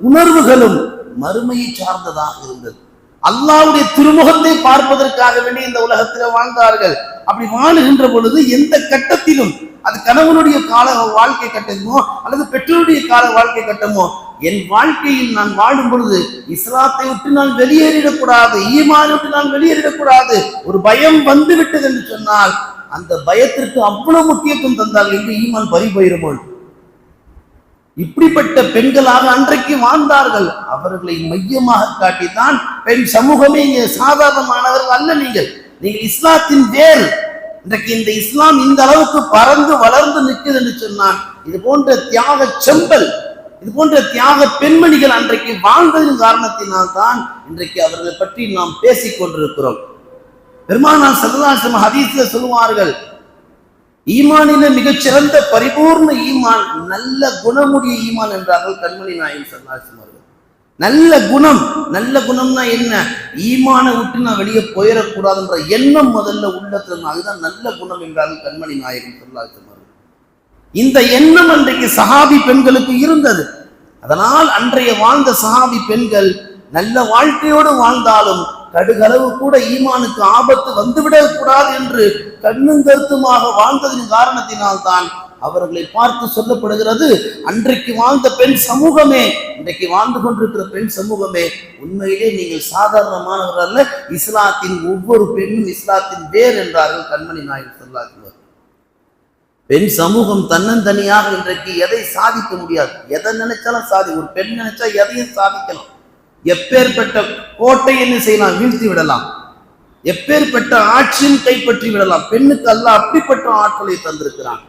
உணர்வுகளும் மறுமையை சார்ந்ததாக இருந்தது. அல்லாஹ்வுடைய திருமுகத்தை பார்ப்பதற்காக வேண்டி இந்த உலகத்தில் வாழ்ந்தார்கள். அப்படி வாழுகின்ற பொழுது எந்த கட்டத்திலும், அது கணவனுடைய கால வாழ்க்கை கட்டமோ அல்லது பெற்றோருடைய கால வாழ்க்கை கட்டமோ, என் வாழ்க்கையில் நான் வாழும் பொழுது இஸ்லாத்தை விட்டு நான் வெளியேறிடக்கூடாது, ஈமானை விட்டு நான் வெளியேறிடக்கூடாது. ஒரு பயம் வந்து விட்டது என்று சொன்னால் அந்த பயத்திற்கு அவ்வளவு முக்கியத்துவம் தந்தார்கள் என்று ஈமான் பறி போயிருமோ. இப்படிப்பட்ட பெண்களாக அன்றைக்கு வாழ்ந்தார்கள். அவர்களை மையமாக காட்டித்தான் பெண் சமூகமே. இங்க சாதாரணமானவர்கள் அல்ல. நீங்கள் இஸ்லாத்தின் வேறு. இன்றைக்கு இந்த இஸ்லாம் இந்த அளவுக்கு பறந்து வளர்ந்து நிற்குது என்று சொன்னான், இது போன்ற தியாக செம்பல், இது போன்ற தியாக பெண்மணிகள் அன்றைக்கு வாழ்ந்ததின் காரணத்தினால் தான் இன்றைக்கு அவர்களை பற்றி நாம் பேசிக் கொண்டிருக்கிறோம். பெருமானார் ஸல்லல்லாஹு அலைஹி வஸல்லம் ஹதீஸ்ல சொல்லுவார்கள், ஈமானில மிகச்சிறந்த பரிபூர்ண ஈமான் நல்ல குணமுடைய ஈமான் என்றார்கள் கண்மணி நாயகம் ஸல்லல்லாஹு அலைஹி வஸல்லம். நல்ல குணம், நல்ல குணம்னா என்ன? ஈமானை விட்டு நான் வெளியே போயிடக்கூடாதுன்ற எண்ணம் முதல்ல உள்ளத்துல, அதுதான் நல்ல குணம் என்றார்கள் கண்மணி நாயகம் ஸல்லல்லாஹு அலைஹி வஸல்லம். இந்த எண்ணம் அன்றைக்கு சஹாபி பெண்களுக்கு இருந்தது. அதனால் அன்றைய வாழ்ந்த சஹாபி பெண்கள் நல்ல வாழ்க்கையோடு வாழ்ந்தாலும் கடுகளவு கூட ஈமானுக்கு ஆபத்து வந்துவிடக் கூடாது என்று கண்ணும் கருத்துமாக வாழ்ந்ததின் காரணத்தினால்தான் அவர்களை பார்த்து சொல்லப்படுகிறது, அன்றைக்கு வாழ்ந்த பெண் சமூகமே, இன்றைக்கு வாழ்ந்து கொண்டிருக்கிற பெண் சமூகமே, உண்மையிலே நீங்கள் சாதாரணமானவர்கள் அல்ல, இஸ்லாத்தின் ஒவ்வொரு பெண்ணும் இஸ்லாத்தின் வேர் என்றார்கள் கண்மணி நாயகம் ஸல்லல்லாஹு அலைஹி வஸல்லம். பெண் சமூகம் தன்னந்தனியாக இன்றைக்கு எதை சாதிக்க முடியாது. எதை நினைச்சாலும் ஒரு பெண் நினைச்சா எதையும் சாதிக்கலாம். எப்பேற்பட்ட கோட்டை என்ன செய்யலாம், வீழ்த்தி விடலாம். எப்பேற்பட்ட ஆட்சியும் கைப்பற்றி விடலாம். பெண்ணுக்கு அல்லாஹ் அப்படிப்பட்ட ஆட்களை தந்திருக்கிறான்.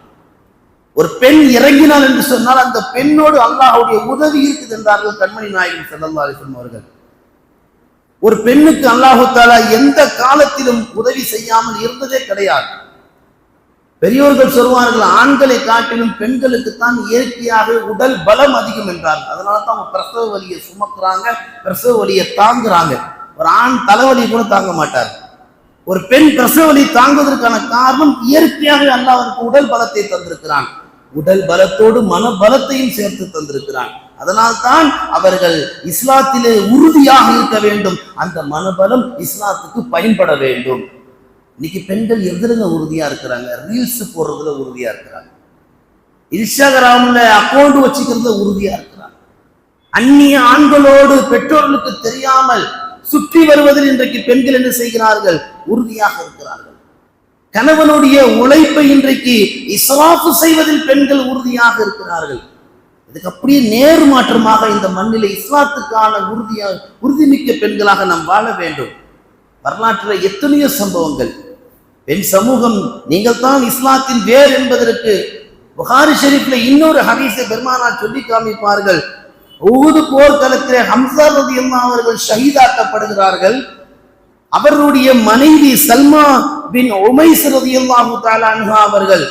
ஒரு பெண் இறங்கினாள் என்று சொன்னால் அந்த பெண்ணோடு அல்லாஹ்வுடைய உதவி இருக்குது என்றார்கள் கண்மணி நாயகம் ஸல்லல்லாஹு அலைஹி வஸல்லம் அவர்கள். ஒரு பெண்ணுக்கு அல்லாஹ் தஆலா எந்த காலத்திலும் உதவி செய்யாமல் இருந்ததே கிடையாது. பெரியோர்கள் சொல்வார்கள், ஆண்களை காட்டிலும் பெண்களுக்கு தான் இயற்கையாக உடல் பலம் அதிகம் என்றார்கள். அதனால தான் அவங்க பிரசவ வலியை சுமக்குறாங்க, பிரசவ வலியை தாங்குறாங்க. ஒரு ஆண் தலைவலி கூட தாங்க மாட்டார். ஒரு பெண் பிரசவ வலி தாங்குவதற்கான காரணம் இயற்கையாக அல்லாஹ் அவருக்கு உடல் பலத்தை தந்திருக்கிறான். உடல் பலத்தோடு மன பலத்தையும் சேர்த்து தந்திருக்கிறான். அதனால்தான் அவர்கள் இஸ்லாத்திலே உறுதியாக இருக்க வேண்டும். அந்த மனபலம் இஸ்லாத்துக்கு பயன்பட வேண்டும். இன்னைக்கு பெண்கள் எதிரில உறுதியா இருக்கிறாங்க, ரீல்ஸ் போடுறதுல உறுதியா இருக்கிறாங்க, இன்ஸ்டாகிராம்ல அக்கௌண்ட் வச்சுக்கிறதுல உறுதியா இருக்கிறாங்க. அந்நிய ஆண்களோடு பெற்றோர்களுக்கு தெரியாமல் சுற்றி வருவதில் இன்றைக்கு பெண்கள் என்ன செய்கிறார்கள், உறுதியாக இருக்கிறார்கள். கணவனுடைய உழைப்பை இன்றைக்கு இஸ்ராஃபு செய்வதில் பெண்கள் உறுதியாக இருக்கிறார்கள். இதுக்கு அப்படியே நேர் மாற்றமாக இந்த மண்ணிலே இஸ்லாத்துக்கான உறுதிமிக்க பெண்களாக நாம் வாழ வேண்டும். வரலாற்றில் எத்தனையோ சம்பவங்கள். பெண் சமூகம் நீங்கள் தான் இஸ்லாத்தின் வேர் என்பதற்கு புகாரி ஷெரீஃப்ல இன்னொரு ஹதீஸை பெருமானார் சொல்லி காமிப்பார்கள். உஹுது போர்க்களத்திலே ஹம்ஸா ரலியல்லாஹு அவர்கள் ஷஹீதாக்கப்படுகிறார்கள். அவருடைய மனைவி சல்மா பின் உமைஸ் ரலியல்லாஹு தஆலா அன்ஹா அவர்கள்,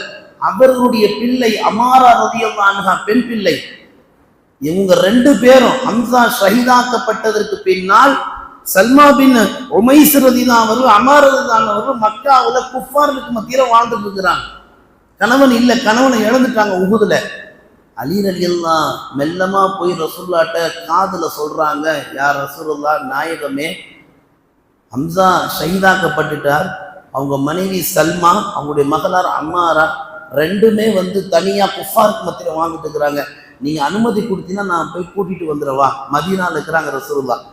அவர்களுடைய பிள்ளை அமாரா ரலியல்லாஹு அன்ஹா பெண் பிள்ளை, இவங்க ரெண்டு பேரும் ஹம்ஸா ஷஹீதாக்கப்பட்டதற்கு பின்னால் சல்மா பின் உமைஸ் ரலியல்லாஹு அவர்கள், அமாரா ரலியல்லாஹு அவர்கள் மக்காவுல குஃபார்களுக்கு மத்தியில வாழ்ந்துட்டு இருக்கிறாங்க. கணவன் இல்லை, கணவனை இழந்துட்டாங்க உஹுதுல. அலி ரலியல்லாஹு மெல்லமா போய் ரசூலுல்லாஹ்ட்ட காதுல சொல்றாங்க, யார் ரசூலுல்லாஹ் நாயகமே, ஹம்ஸா ஷஹீதாக்கப்பட்டுட்டார், அவங்க மனைவி சல்மா, அவங்களுடைய மகளார் அம்மாரா ரெண்டுமே தனியா குஃபாருக்கு மத்தியில வாழ்ந்துட்டு இருக்கிறாங்க. நீங்க அனுமதி கொடுத்தீங்கன்னா நான் போய் கூட்டிட்டு வந்துடவா? மதீனால இருக்கிறாங்க ரசூலுல்லாஹ்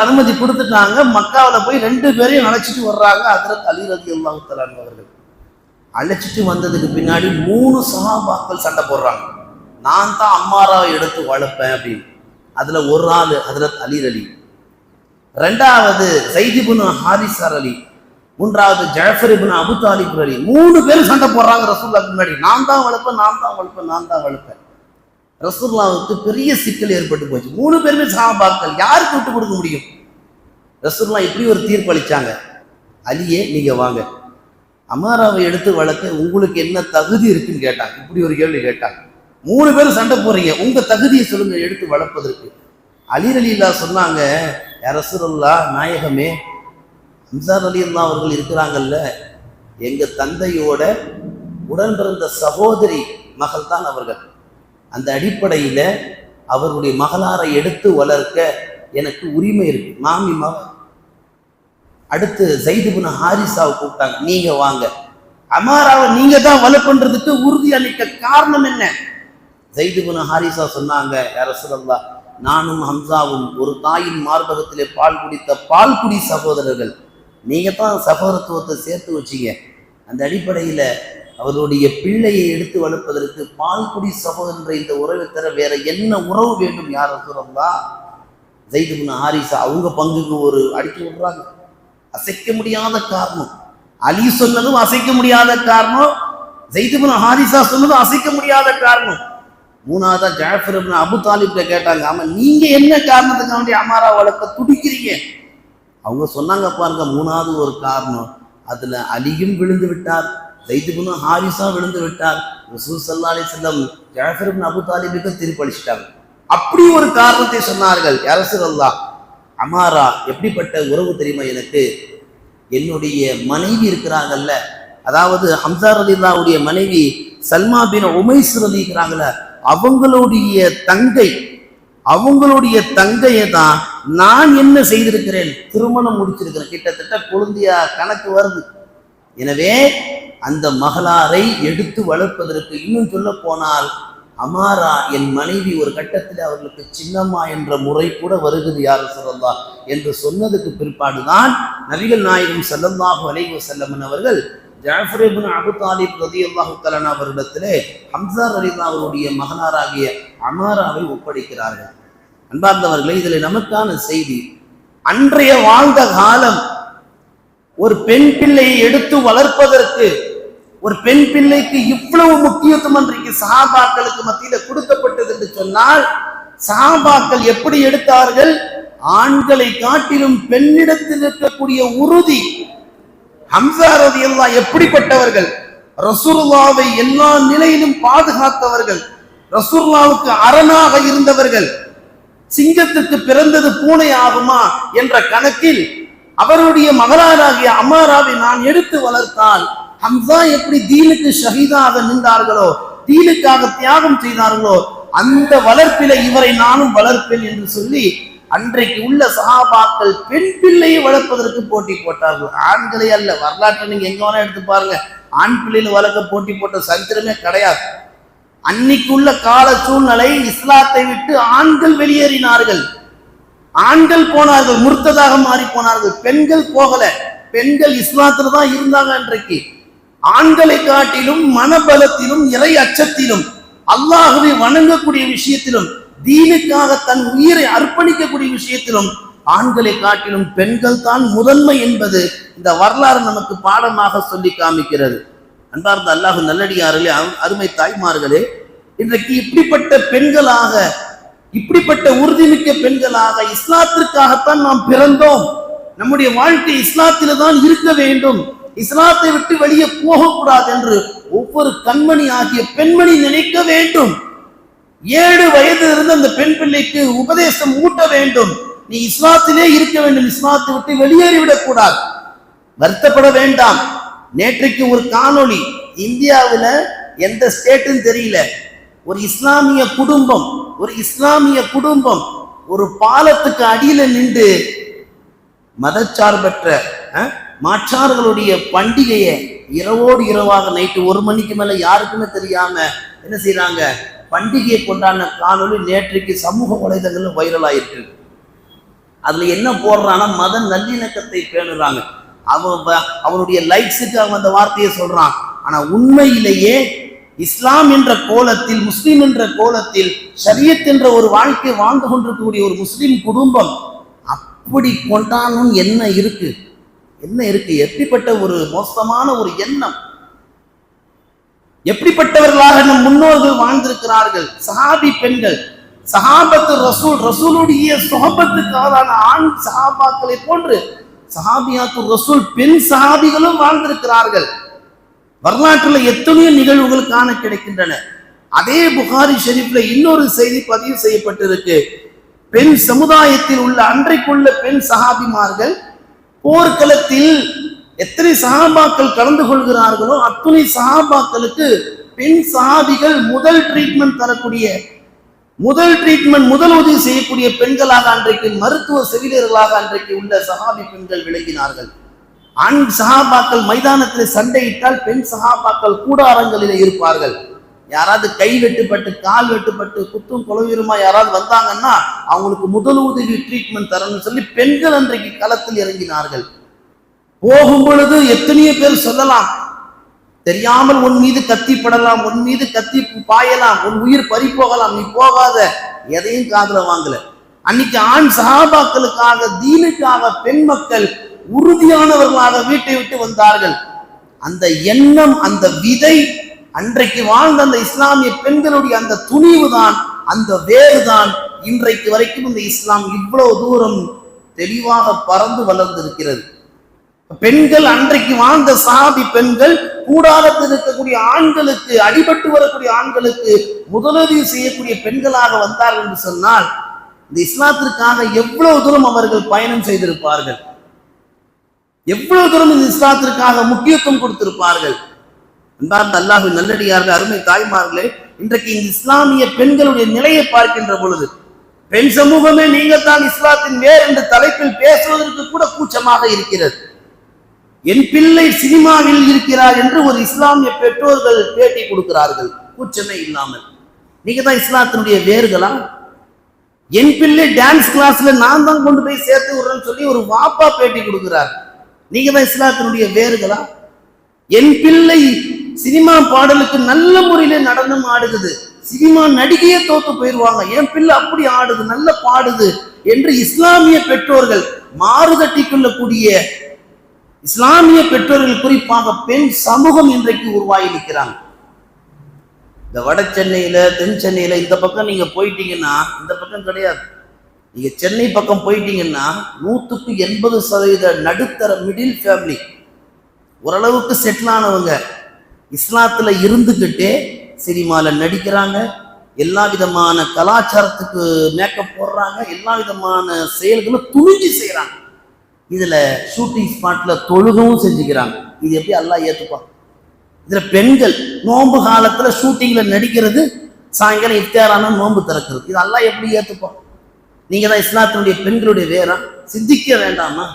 அனுமதி கொடுத்துட்டாங்க. மக்காவில போய் ரெண்டு பேரையும் அழைச்சிட்டு வர்றாங்க. ஹஜ்ரத் அலி ரலியல்லாஹு தஆலா அவர்கள் அழைச்சிட்டு வந்ததுக்கு பின்னாடி 3 சஹாபாக்கள் சண்டை போடுறாங்க. நான் தான் அம்மாராவை எடுத்து வளர்ப்பேன் அப்படின்னு. அதுல ஒரு ஆள் ஹஜ்ரத் அலி அலி, ரெண்டாவது ஸைத் இப்னு ஹாரிஸா அலி, மூன்றாவது ஜஅஃபர் இப்னு அபூ தாலிப் அலி. 3 பேரும் சண்டை போடுறாங்க ரசூலுல்லாஹ்க்கு முன்னாடி. நான் தான் வளர்ப்பேன், நான் தான் வளர்ப்பேன், நான் தான் வளர்ப்பேன். ரசூலுல்லாஹ்வுக்கு பெரிய சிக்கல் ஏற்பட்டு போச்சு. 3 பேருமே சஹாபாக்கள், யாருக்கு விட்டு கொடுக்க முடியும்? ரசூலுல்லாஹ் இப்படி ஒரு தீர்ப்பு அளிச்சாங்க, அலியே நீங்க வாங்க, அமாராவை எடுத்து வளர்க்க உங்களுக்கு என்ன தகுதி இருக்குன்னு கேட்டாங்க. இப்படி ஒரு கேள்வி கேட்டாங்க. 3 பேரும் சண்டை போடுறீங்க, உங்க தகுதியை சொல்லுங்க எடுத்து வளர்ப்பதற்கு. அலி ரலியல்லாஹு சொன்னாங்க, யா ரசூலுல்லாஹ் நாயகமே, ஹம்ஸா ரலியல்லாஹு அவர்கள் இருக்கிறாங்கல்ல, எங்க தந்தையோட உடன் பிறந்த சகோதரி மகள் தான் அவர்கள். அந்த அடிப்படையில அவருடைய மகளாரை எடுத்து வளர்க்க எனக்கு உரிமை இருக்கு, மாமி மகள். அடுத்து ஸைத் இப்னு ஹாரிஸாவை கூப்பிட்டாங்க, நீங்க வாங்க, அமாராவை நீங்க தான் வளர்ப்புன்றதுக்கு உறுதி அளிக்க காரணம் என்ன? ஸைத் இப்னு ஹாரிஸா சொன்னாங்க, யா ரசூலல்லாஹ், நானும் ஹம்சாவும் ஒரு தாயின் மார்பகத்திலே பால் குடித்த பால்குடி சகோதரர்கள், நீங்க தான் சகோதரத்துவத்தை சேர்த்து வச்சீங்க. அந்த அடிப்படையில அவருடைய பிள்ளையை எடுத்து வளர்ப்பதற்கு பால்குடி சகோதரன்ற இந்த உறவை தர வேற என்ன உறவு வேண்டும் யா ரசூலல்லாஹ்? ஸைத் இப்னு ஹாரிஸா அவங்க பங்குக்கு ஒரு அடிச்சு விடுறாங்க. அசைக்க முடியாத காரணம், அலி சொன்னதும் அசைக்க முடியாத காரணம், ஸைத் இப்னு ஹாரிஸா சொன்னதும் அசைக்க முடியாத காரணம். மூணாவதா ஜாஃபர் இப்னு அபு தாலிப்ல கேட்டாங்க, ஆமா நீங்க என்ன காரணத்துக்கு வேண்டிய அமாரா வளர்க்க துடிக்கிறீங்க? அவங்க சொன்னாங்க பாருங்க, மூணாவது ஒரு காரணம், அதுல அலியும் விழுந்து விட்டார், ஸைத் இப்னு ஹாரிஸா விழுந்து விட்டார், ரசூல் ஸல்லல்லாஹு அலைஹி வஸல்லம் ஜாஃபர் இப்னு அபு தாலிபுக்கு தீர்ப்பளிச்சிட்டாங்க. அப்படி ஒரு காரணத்தை சொன்னார்கள். யா ரசூலல்லாஹ், அமாரா எப்படிப்பட்ட உறவு தெரியுமா எனக்கு? என்னுடைய மனைவி இருக்கிறாங்கல்ல, அதாவது ஹம்ஸா ரலியல்லாஹுடைய மனைவி சல்மா பின் உமைஸ் ரலி இருக்கிறாங்கல்ல, அவங்களுடைய தங்கையை தான் நான் என்ன செய்திருக்கிறேன், திருமணம் முடிச்சிருக்கிறேன், கிட்டத்தட்ட குழந்தையா கணக்கு வருது. எனவே அந்த மகளாரை எடுத்து வளர்ப்பதற்கு, இன்னும் சொல்ல போனால் அமாரா என் மனைவி ஒரு கட்டத்தில் அவர்களுக்கு சின்னம்மா என்ற முறை கூட வருகிறது யா ரசூலல்லாஹ் என்று சொன்னதுக்கு பிற்பாடுதான் நபிகள் நாயகம் ஸல்லல்லாஹு அலைஹி வஸல்லம் அவர்கள் ஜாஃபர் இப்னு அபு தாலிப் ரலியல்லாஹு தஆலா அவரிடத்திலே ஹம்ஸா ரலியல்லாஹு அவருடைய மகனாராகிய அமாராவை ஒப்படைக்கிறார்கள். அன்பார்ந்தவர்களே, இதில் நமக்கான செய்தி, அன்றைய வாழ்ந்த காலம் ஒரு பெண் பிள்ளையை எடுத்து வளர்ப்பதற்கு, ஒரு பெண் பிள்ளைக்கு இவ்வளவு முக்கியத்துவம் அன்றைக்கு சஹாபாக்களுக்கு மத்தியில கொடுக்கப்பட்டது என்று சொன்னால், சஹாபாக்கள் எப்படி எடுத்தார்கள்? ஆண்களை காட்டிலும் பெண்ணிடத்தில் இருக்கக்கூடிய உறுதி. ஹம்ஸா ரலியல்லாஹு எப்படிப்பட்டவர்கள்? ரசூலுல்லாஹ்வை எல்லா நிலையிலும் பாதுகாத்தவர்கள், ரசூலுல்லாஹ்வுக்கு அரணாக இருந்தவர்கள். சிங்கத்துக்கு பிறந்தது பூனை ஆகுமா என்ற கணக்கில் அவருடைய மகளாராகிய அமாராவை நான் எடுத்து வளர்த்தால், ஹம்ஸா எப்படி தீனுக்கு ஷஹீதாக நின்றார்களோ, தீனுக்காக தியாகம் செய்தார்களோ, அந்த வளர்ப்பில இவரை நானும் வளர்ப்பேன் என்று சொல்லி அன்றைக்கு உள்ள சஹாபாக்கள் பெண் பிள்ளையை வளர்ப்பதற்கு போட்டி போட்டார்கள், ஆண்களை அல்ல. வரலாற்றை நீங்க எங்க வேணா எடுத்து பாருங்க, ஆண் பிள்ளைகளை வளர்க்க போட்டி போட்ட சரித்திரமே கிடையாது. அன்னைக்குள்ள கால சூழ்நிலை, இஸ்லாத்தை விட்டு ஆண்கள் வெளியேறினார்கள், ஆண்கள் போனார்கள், முர்த்ததாக மாறி போனார்கள், பெண்கள் போகல. பெண்கள் இஸ்லாத்துல தான் இருந்தாங்க. அன்றைக்கு ஆண்களை காட்டிலும் மனபலத்திலும் இறை அச்சத்திலும் அல்லாஹ்வை வணங்கக்கூடிய விஷயத்திலும் தீனுக்காக தன் உயிரை அர்ப்பணிக்கக்கூடிய விஷயத்திலும் ஆண்களை காட்டிலும் பெண்கள் தான் முதன்மை என்பது இந்த வரலாறு நமக்கு பாடமாக சொல்லி காமிக்கிறது. அன்பார்ந்த அல்லாஹ் நல்லடியார்களே, அருமை தாய்மார்களே, இன்றைக்கு இப்படிப்பட்ட பெண்களாக, இப்படிப்பட்ட உறுதிமிக்க பெண்களாக இஸ்லாத்திற்காகத்தான் நாம் பிறந்தோம். நம்முடைய வாழ்க்கை இஸ்லாத்தில தான் இருக்க வேண்டும், இஸ்லாத்தை விட்டு வெளியே போகக்கூடாது என்று ஒவ்வொரு கண்மணி ஆகிய பெண்மணி நினைக்க வேண்டும். 7 வயது இருந்து அந்த பெண் பிள்ளைக்கு உபதேசம் ஊட்ட வேண்டும். நீ இஸ்லாத்திலே இருக்க வேண்டும், இஸ்லாத்தை விட்டு வெளியேறிவிடக் கூடாது. வருத்தப்பட வேண்டாம். நேற்றைக்கு ஒரு காணொளி, இந்தியாவில் எந்த ஸ்டேட்டும் தெரியல, ஒரு இஸ்லாமிய குடும்பம் ஒரு பாலத்துக்கு அடியில நின்று மதச்சார்பற்ற மாற்றார்களுடைய பண்டிகையை இரவோடு இரவாக நைட்டு 1 மணிக்கு மேல யாருக்குமே தெரியாம என்ன செய்யறாங்க, பண்டிகையை கொண்டாடின காணொளி நேற்றைக்கு சமூக வலைதளங்கள்ல வைரல் ஆயிருக்கு. அதுல என்ன போடுறான்னா, மத நல்லிணக்கத்தை பேணுறாங்க. அவனுடைய லைக்ஸுக்கு அவன் அந்த வார்த்தையை சொல்றான். ஆனா உண்மையிலேயே இஸ்லாம் என்ற கோலத்தில், முஸ்லிம் என்ற கோலத்தில், ஷரியத் என்ற ஒரு வாழ்க்கை வாழ்ந்து கொண்டிருக்கக்கூடிய ஒரு முஸ்லிம் குடும்பம் அப்படி கொண்டாடணும் என்ன இருக்கு? எப்படிப்பட்ட ஒரு மோசமான ஒரு எண்ணம்! எப்படிப்பட்டவர்களாக நம் முன்னோர்கள் வாழ்ந்திருக்கிறார்கள். சஹாபி பெண்கள், சஹாபத்து ரசூல், ரசூலுடைய சுஹபத்துக்கான ஆண் சஹாபாக்களை போன்று சஹாபியாத்து ரசூல் பெண் சஹாபிகளும் வாழ்ந்திருக்கிறார்கள். வரலாற்றில் எத்தனையோ நிகழ்வுகள் காண கிடைக்கின்றன. அதே புகாரி ஷெரீஃப்ல இன்னொரு செய்தி பதிவு செய்யப்பட்டிருக்கு. பெண் சமுதாயத்தில் உள்ள அன்றைக்குள்ள பெண் சஹாபிமார்கள் போர்க்களத்தில் எத்தனை சஹாபாக்கள் கலந்து கொள்கிறார்களோ அத்துணை சஹாபாக்களுக்கு பெண் சஹாபிகள் முதல் ட்ரீட்மெண்ட் தரக்கூடிய, முதல் உதவி செய்யக்கூடிய பெண்களாக அன்றைக்கு மருத்துவ செவிலியர்களாக அன்றைக்கு உள்ள சஹாபி பெண்கள் விளங்கினார்கள். ஆண் சஹாபாக்கள் மைதானத்தில் சண்டையிட்டால் பெண் சஹாபாக்கள் கூடாரங்களில் இருப்பார்கள். யாராவது கை வெட்டுப்பட்டு கால் வெட்டுப்பட்டு குத்தும் குலவீரமா யாராவது வந்தாங்கன்னா அவங்களுக்கு முதல் உதவி ட்ரீட்மெண்ட் தரணும்னு சொல்லி பெண்கள் அன்றைக்கு களத்தில் இறங்கினார்கள். போகும் பொழுது எத்தனையோ பேர் சொல்லலாம், தெரியாமல் உன் மீது கத்தி படலாம், உன் மீது கத்தி பாயலாம், உன் உயிர் பறி போகலாம், நீ போகாத, எதையும் காதுல வாங்கல. அன்னைக்கு ஆண் சஹாபாக்களுக்காக, தீனுக்காக பெண் மக்கள் உறுதியானவர்களாக வீட்டை விட்டு வந்தார்கள். அந்த எண்ணம், அந்த விதை, அன்றைக்கு வாழ்ந்த அந்த இஸ்லாமிய பெண்களுடைய அந்த துணிவு தான், அந்த வேறுதான் இன்றைக்கு வரைக்கும் இந்த இஸ்லாம் இவ்வளவு தூரம் தெளிவாக பறந்து வளர்ந்திருக்கிறது. பெண்கள், அன்றைக்கு வாழ்ந்த சஹாபி பெண்கள் கூடாரத்தில் இருக்கக்கூடிய ஆண்களுக்கு, அடிபட்டு வரக்கூடிய ஆண்களுக்கு முதலுதவி செய்யக்கூடிய பெண்களாக வந்தார்கள் என்று சொன்னால் இந்த இஸ்லாத்திற்காக எவ்வளவு தூரம் அவர்கள் பயணம் செய்திருப்பார்கள், எவ்வளவு தூரம் இந்த இஸ்லாத்திற்காக முக்கியத்துவம் கொடுத்திருப்பார்கள். அன்பார்ந்த அல்லாஹ்வின் நல்லடியார்கள், அருமை தாய்மார்களே, இன்றைக்கு இந்த இஸ்லாமிய பெண்களுடைய நிலையை பார்க்கின்ற பொழுது பெண் சமூகமே நீங்கள் தான் இஸ்லாத்தின் வேர் என்ற தலைப்பில் பேசுவதற்கு கூட கூச்சமாக இருக்கிறது. என் பிள்ளை சினிமாவில் இருக்கிறார் என்று ஒரு இஸ்லாமிய பெற்றோர்கள் பேட்டி கொடுக்கிறார்கள், கூச்சமே இல்லாமல். நீங்க தான் இஸ்லாத்தினுடைய வேர்களா? என் பிள்ளை டான்ஸ் கிளாஸ்ல நான் தான் கொண்டு போய் சேர்த்து விடுறேன்னு சொல்லி ஒரு வாப்பா பேட்டி கொடுக்கிறார். நீங்க தான் இஸ்லாத்தினுடைய வேர்களா? என் பிள்ளை சினிமா பாடலுக்கு நல்ல முறையில நடனம் ஆடுகிறது, சினிமா நடிகையே தோத்து போயிடுவாங்க, என் பிள்ளை அப்படி ஆடுது, நல்ல பாடுது என்று இஸ்லாமிய பெற்றோர்கள், மாறுதட்டி கொள்ளக்கூடிய இஸ்லாமிய பெற்றோர்கள், குறிப்பாக பெண் சமூகம் இன்றைக்கு உருவாகி நிற்கிறாங்க. இந்த வட சென்னையில, தென் சென்னையில இந்த பக்கம் நீங்க போயிட்டீங்கன்னா, இந்த பக்கம் கிடையாது, நீங்க சென்னை பக்கம் போயிட்டீங்கன்னா 100% நடுத்தர மிடில் ஃபேமிலி, ஓரளவுக்கு செட்டில் ஆனவங்க, இஸ்லாத்துல இருந்துகிட்டே சினிமால நடிக்கிறாங்க, எல்லா விதமான கலாச்சாரத்துக்கு மேக்கப் போடுறாங்க, எல்லா விதமான செயல்களும் துணிஞ்சு செய்யறாங்க. இதுல ஷூட்டிங் ஸ்பாட்ல தொழுகவும் செஞ்சுக்கிறாங்க. இது எப்படி அல்லாஹ் ஏத்துப்பான்? இதுல பெண்கள் நோன்பு காலத்துல ஷூட்டிங்ல நடிக்கிறது, சாயங்காலம் இஃப்தாரான நோன்பு திறக்கிறது, இது அல்லாஹ் எப்படி ஏத்துப்பான்? நீங்க தான் இஸ்லாத்தினுடைய பெண்களுடைய வேறா? சிந்திக்க வேண்டாமா?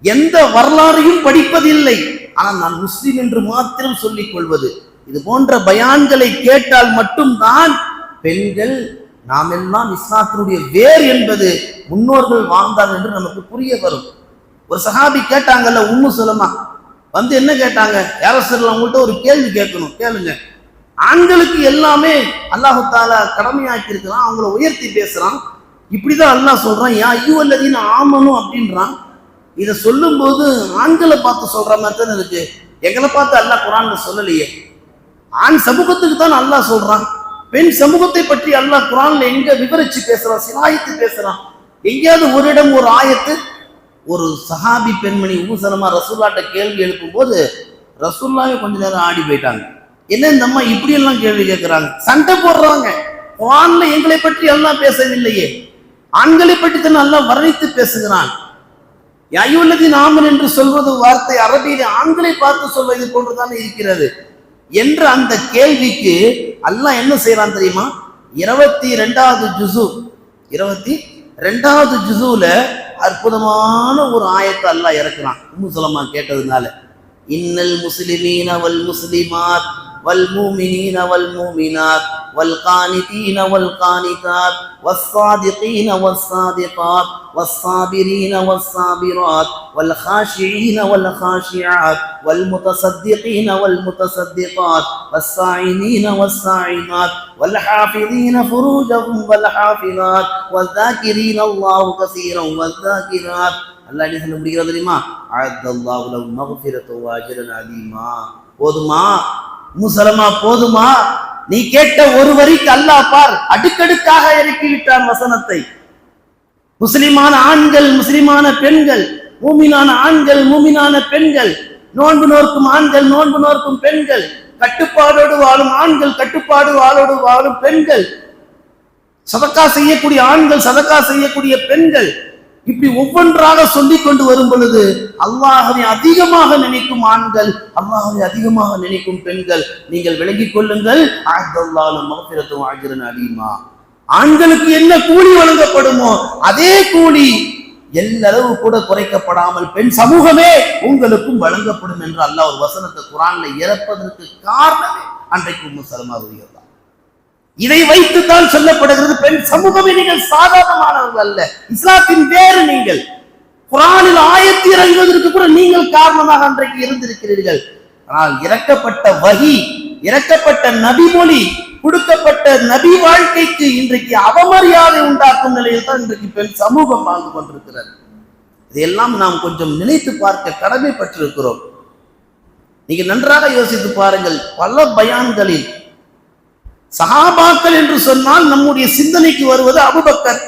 எந்த வரலாறையும் படிப்பதில்லை, ஆனால் நான் முஸ்லிம் என்று மாத்திரம் சொல்லிக் கொள்வது. இது போன்ற பயான்களை கேட்டால் மட்டும்தான் பெண்கள் நாம் எல்லாம் இஸ்லாத்தினுடைய வேர் என்பது முன்னோர்கள் வாழ்ந்தார்கள் என்று நமக்கு புரிய வரும். ஒரு சஹாபி கேட்டாங்கல்ல, உம்மு சலமா வந்து என்ன கேட்டாங்க? யார சொல்லலாம், உங்கள்கிட்ட ஒரு கேள்வி கேட்கணும், கேளுங்க. ஆண்களுக்கு எல்லாமே அல்லாஹு தாலா கடமையாக்கி இருக்கிறான், அவங்கள உயர்த்தி பேசுறான், இப்படிதான் அல்லாஹ் சொல்றான், யா ஐயுஹல்லதீன ஆமனு அப்படின்றான். இதை சொல்லும் போது ஆண்களை பார்த்து சொல்ற மாதிரி தானே இருக்கு, எங்களை பார்த்து அல்லாஹ் குர்ஆன்ல சொல்லலையே. ஆண் சமூகத்துக்கு தான் அல்லாஹ் சொல்றான். பெண் சமூகத்தை பற்றி அல்லாஹ் குர்ஆன்ல எங்க விவரிச்சு பேசுறான், சிலாயித்து பேசுறான்? எங்கேயாவது ஒரு இடம், ஒரு ஆயத்து? ஒரு சஹாபி பெண்மணி உம்மு சலமா ரசூலுல்லாஹ்ட்ட கேள்வி எழுப்பும் போது ரசூலுல்லாஹ் கொஞ்ச நேரம் ஆடி போயிட்டாங்க. என்ன இந்த அம்மா இப்படி எல்லாம் கேள்வி கேட்கிறாங்க, சண்டை போடுறாங்க. குர்ஆன்ல எங்களை பற்றி அல்லாஹ் பேசவில்லையே, ஆண்களை பற்றி தான் அல்லாஹ் வர்ணித்து பேசுகிறான். யா அய்யுஹல்லதீன ஆமனு என்று சொல்வது வார்த்தை அரபியிலே ஆண்களை பார்த்து சொல்வது போன்றுதான் இருக்கிறது என்ற அந்த கேள்விக்கு அல்லாஹ் என்ன செய்யறான் தெரியுமா? 22வது ஜுஸுல அற்புதமான ஒரு ஆயத்தை அல்லாஹ் இறக்குறான். உம்மு சலமா கேட்டதுனால, இன்னல் முஸ்லிமீன வல் முஸ்லிமாத் வல் மூமினீன வல் மூமினாத் வல் கானிதீன வல் கானிதாத் வஸ்ஸாதிகீன வஸ்ஸாதிகாத் வஸ்ஸாபிரீன வஸ்ஸாபிராத் வல் காஷிஈன வல் காஷிஆத் வல் முத்தஸத்திகீன வல் முத்தஸத்திகாத் வஸ்ஸாயிமீன வஸ்ஸாயிமாத் வல் ஹாஃபிதீன ஃபுரூஜஹும் வல் ஹாஃபிதாத் வஸ்ஸாகிரீன அல்லாஹு கஸீரன் வஸ்ஸாகிராத். அல்லாஹ் என்ன சொல்ல முடிகிறது தெரியுமா? அஅத்தல்லாஹு லஹும் மக்ஃபிரத்தன் வ அஜ்ரன் அதீமா. போதுமா? முசலமா போதுமா? நீ கேட்ட ஒரு வரிக்கு அல்லாஹ் பார் அடுக்கடுக்காக இறக்கிவிட்டான் வசனத்தை. முஸ்லிமான ஆண்கள், முஸ்லிமான பெண்கள், மூமினான ஆண்கள், மூமினான பெண்கள், நோன்பு நோக்கும் ஆண்கள், நோன்பு நோக்கும் பெண்கள், கட்டுப்பாடோடு வாழும் ஆண்கள், கட்டுப்பாடு வாழோடு வாழும் பெண்கள், சதக்கா செய்யக்கூடிய ஆண்கள், சதக்கா செய்யக்கூடிய பெண்கள், இப்படி ஒவ்வொன்றாக சொல்லிக் கொண்டு வரும் பொழுது அல்லாஹ்வை அதிகமாக நினைக்கும் ஆண்கள், அல்லாஹ்வை அதிகமாக நினைக்கும் பெண்கள், நீங்கள் விளங்கிக் கொள்ளுங்கள், அலீமா. ஆண்களுக்கு என்ன கூலி வழங்கப்படுமோ அதே கூலி எல்லளவு கூட குறைக்கப்படாமல் பெண் சமூகமே உங்களுக்கும் வழங்கப்படும் என்று அல்லாஹ் ஒரு வசனத்தை குர்ஆன்ல இறப்பதற்கு காரணமே அன்றைக்கு உம்மு சலமா ரலியல்லாஹு. இதை வைத்துத்தான் சொல்லப்படுகிறது பெண் சமூகமே நீங்கள் சாதாரணமானவர்கள் அல்ல, இஸ்லாத்தின் வேறு. நீங்கள் குர்ஆனில் ஆயத்து இறங்குவதற்கு கூட நீங்கள் காரணமாக அன்றைக்கு இருந்திருக்கிறீர்கள். ஆனால் இறக்கப்பட்ட வஹி, இறக்கப்பட்ட நபி மொழி, கொடுக்கப்பட்ட நபி வாழ்க்கைக்கு இன்றைக்கு அவமரியாதை உண்டாக்கும் நிலையில் தான் இன்றைக்கு பெண் சமூகம் வாழ்ந்து கொண்டிருக்கிறது. இதையெல்லாம் நாம் கொஞ்சம் நினைத்து பார்க்க கடமைப்பட்டிருக்கிறோம். நீங்க நன்றாக யோசித்து பாருங்கள். பல பயான்களில் சஹாபாக்கள் என்று சொன்னால் நம்முடைய சிந்தனைக்கு வருவது அபூபக்கர்,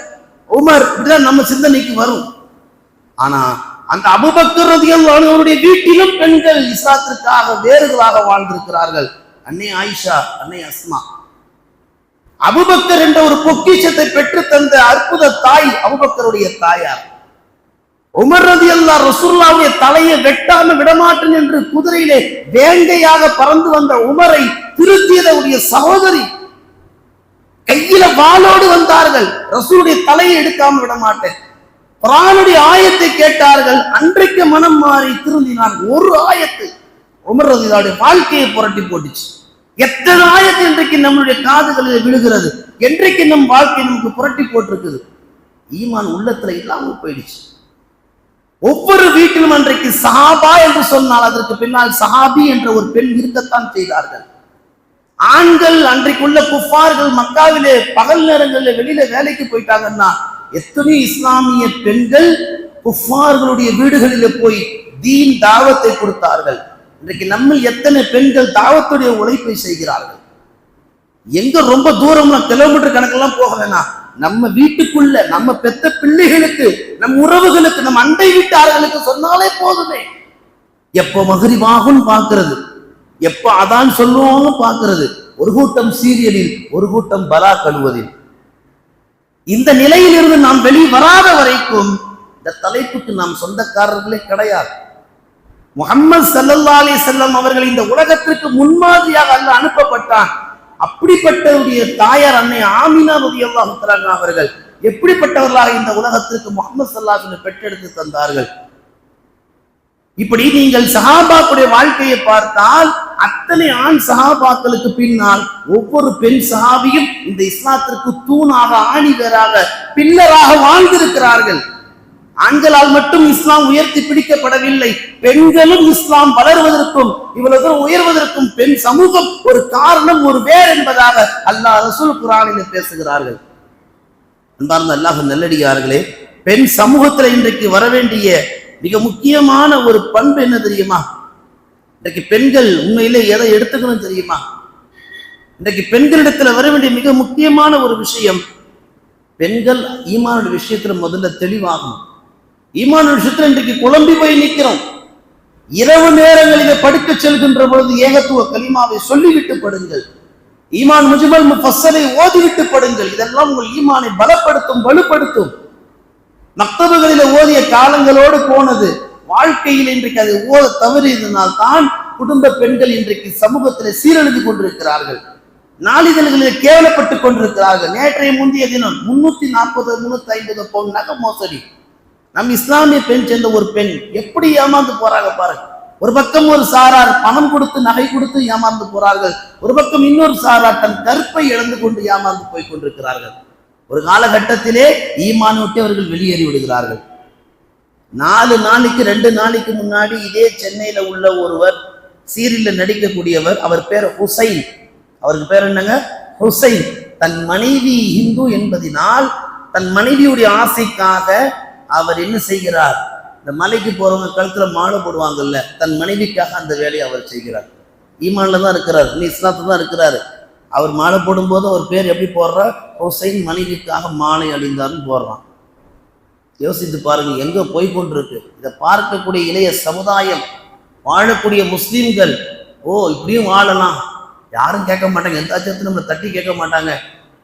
உமர், இப்படிதான் நம்ம சிந்தனைக்கு வரும். ஆனா அந்த அபூபக்கர் ரலியல்லாஹு அன்ஹு அவருடைய வீட்டிலும் பெண்கள் இஸ்லாத்திற்காக வேறுகளாக வாழ்ந்திருக்கிறார்கள். அன்னை ஆயிஷா, அன்னை அஸ்மா. அபூபக்கர் என்ற ஒரு பொக்கிஷத்தை பெற்று தந்த அற்புத தாய் அபூபக்கருடைய தாயார். உமர் ரலியல்லாஹு ரசூலுல்லாஹ்வுடைய தலையை வெட்டாம விடமாட்டேன் என்று குதிரையிலே வேங்கையாக பறந்து வந்த உமரை திருத்தியதுடைய சகோதரி. கையில வாளோடு வந்தார்கள், ரசூலுடைய தலையை எடுக்காம விடமாட்டேன். குர்ஆனுடைய ஆயத்தை கேட்டார்கள், அன்றைக்கு மனம் மாறி திருந்தினார். ஒரு ஆயத்து உமர் ரலியல்லாஹுடைய வாழ்க்கையை புரட்டி போட்டுச்சு. எத்தனை ஆயத்து இன்றைக்கு நம்மளுடைய காதுகளில் விழுகிறது, என்றைக்கு நம் வாழ்க்கை நமக்கு புரட்டி போட்டிருக்குது. ஈமான் உள்ளத்துல இல்லாமல் போயிடுச்சு. ஒவ்வொரு வீட்டிலும் அன்றைக்கு சஹாபா என்று சொன்னால் அதற்கு பின்னால் சஹாபி என்ற ஒரு பெண் இருக்கத்தான் செய்தார்கள். ஆண்கள் அன்றைக்குள்ள குஃபார்கள் மக்காவிலே பகல் நேரங்களில் வெளியில வேலைக்கு போயிட்டாங்கன்னா எத்தனை இஸ்லாமிய பெண்கள் குஃபார்களுடைய வீடுகளிலே போய் தீன் தாவத்தை கொடுத்தார்கள். இன்றைக்கு நம்ம எத்தனை பெண்கள் தாவத்துடைய உழைப்பை செய்கிறார்கள். எங்க ரொம்ப தூரம் கிலோமீட்டர் கணக்கெல்லாம் போக வேணாம், நம்ம வீட்டுக்குள்ள நம்ம பெத்த பிள்ளைகளுக்கு, நம் உறவுகளுக்கு, நம் அண்டை வீட்டார்களுக்கு சொன்னாலே போதுமே. எப்ப மகரிபாகும் பார்க்கிறது, எப்ப அதான் சொல்லுவாங்க பார்க்கிறது. ஒரு கூட்டம் சீரியலில், ஒரு கூட்டம் பலா கழுவதில். இந்த நிலையில் இருந்து நாம் வெளியே வராத வரைக்கும் இந்த தலைப்புக்கு நாம் சொந்தக்காரர்களே கிடையாது. முஹம்மது ஸல்லல்லாஹு அலைஹி வஸல்லம் அவர்கள் இந்த உலகத்திற்கு முன்மாதிரியாக அல்லாஹ் அனுப்பப்பட்டான். அப்படிப்பட்டவருடைய தாயார் அன்னை ஆமினா ரலியல்லாஹு தஆலா அவர்கள் எப்படிப்பட்டவர்களாக இந்த உலகத்திற்கு முஹம்மது ஸல்லல்லாஹு அலைஹி வஸல்லம் பெற்றெடுத்து தந்தார்கள். இப்படி நீங்கள் சஹாபாக்களுடைய வாழ்க்கையை பார்த்தால் அத்தனை ஆண் சஹாபாக்களுக்கு பின்னால் ஒவ்வொரு பெண் சஹாபியும் இந்த இஸ்லாத்திற்கு தூணாக, ஆணிவேராக, பில்லராக வாழ்ந்திருக்கிறார்கள். ஆண்களால் மட்டும் இஸ்லாம் உயர்த்தி பிடிக்கப்படவில்லை, பெண்களும் இஸ்லாம் வளர்வதற்கும் இவ்வளவு உயர்வதற்கும் பெண் சமூகம் ஒரு காரணம், ஒரு வேர் என்பதாக அல்லாஹ் ரசூல் குர்ஆனில் பேசுகிறார்கள். அன்பார்ந்த அல்லாஹ் நல்லடியார்களே, பெண் சமூகத்தில் இன்றைக்கு வர வேண்டிய மிக முக்கியமான ஒரு பண்பு என்ன தெரியுமா? இன்றைக்கு பெண்கள் உண்மையிலே எதை எடுத்துக்கணும் தெரியுமா? இன்றைக்கு பெண்களிடத்துல வர வேண்டிய மிக முக்கியமான ஒரு விஷயம், பெண்கள் ஈமானுடைய விஷயத்துல முதல்ல தெளிவாகணும். ஈமானுடைய விஷயத்துல இன்றைக்கு குழம்பி போய் நிற்கிறோம். இரவு நேரங்களிலே படுக்க செல்கின்ற பொழுது ஏகத்துவ கலிமாவை சொல்லிவிட்டு படுங்கள், ஈமான் முஜ்மல் முஃபஸ்ஸலை ஓதிவிட்டு படுங்கள். இதெல்லாம் உங்கள் ஈமானை பலப்படுத்தும், வலுப்படுத்தும். மக்தபுகளில ஓதிய காலங்களோடு போனது. வாழ்க்கையில் இன்றைக்கு அதை ஓத தவறியதனால் தான் குடும்ப பெண்கள் இன்றைக்கு சமூகத்தில் சீரழிந்து கொண்டிருக்கிறார்கள், நாளிதழ்களில் கேவலப்பட்டுக் கொண்டிருக்கிறார்கள். நேற்றைய முந்தைய தினம் 340 350 பவுன் நகை மோசடி. நம் இஸ்லாமிய பெண் சேர்ந்த ஒரு பெண் எப்படி ஏமாந்து போறாங்க பாருங்க. ஒரு பக்கம் ஒரு சாரார் பணம் கொடுத்து நகை கொடுத்து ஏமாந்து போறார்கள், ஒரு பக்கம் இன்னொரு சாரார் தன் கற்பை இழந்து கொண்டு ஏமாந்து போய் கொண்டிருக்கிறார்கள். ஒரு காலகட்டத்திலே ஈமான் விட்டு அவர்கள் வெளியேறி விடுகிறார்கள். 4 நாளைக்கு 2 நாளைக்கு முன்னாடி இதே சென்னையில உள்ள ஒருவர் சீரியல்ல நடிக்கக்கூடியவர், அவர் பேர் ஹுசைன். அவருக்கு பேர் என்னங்க? ஹுசைன். தன் மனைவி இந்து என்பதனால் தன் மனைவியுடைய ஆசைக்காக அவர் என்ன செய்கிறார், இந்த மலைக்கு போறவங்க கழுத்துல மாலை போடுவாங்கல்ல, தன் மனைவிக்காக அந்த வேலையை அவர் செய்கிறார். ஈமான்ல தான் இருக்கிறார், இன்னும் இஸ்லாத்துல தான் இருக்கிறாரு. அவர் மாலை போடும்போது அவர் பேர் எப்படி போடுறார்? ஹுசைன் மனைவிக்காக மாலை அணிந்தார்னு போடுறான். யோசித்து பாருங்க, எங்க போய் கொண்டிருக்கு. இதை பார்க்கக்கூடிய இளைய சமுதாயம், வாழக்கூடிய முஸ்லீம்கள், ஓ இப்படியும் வாழலாம், யாரும் கேட்க மாட்டாங்க, எந்த அச்சத்தையும் நம்மளை தட்டி கேட்க மாட்டாங்க,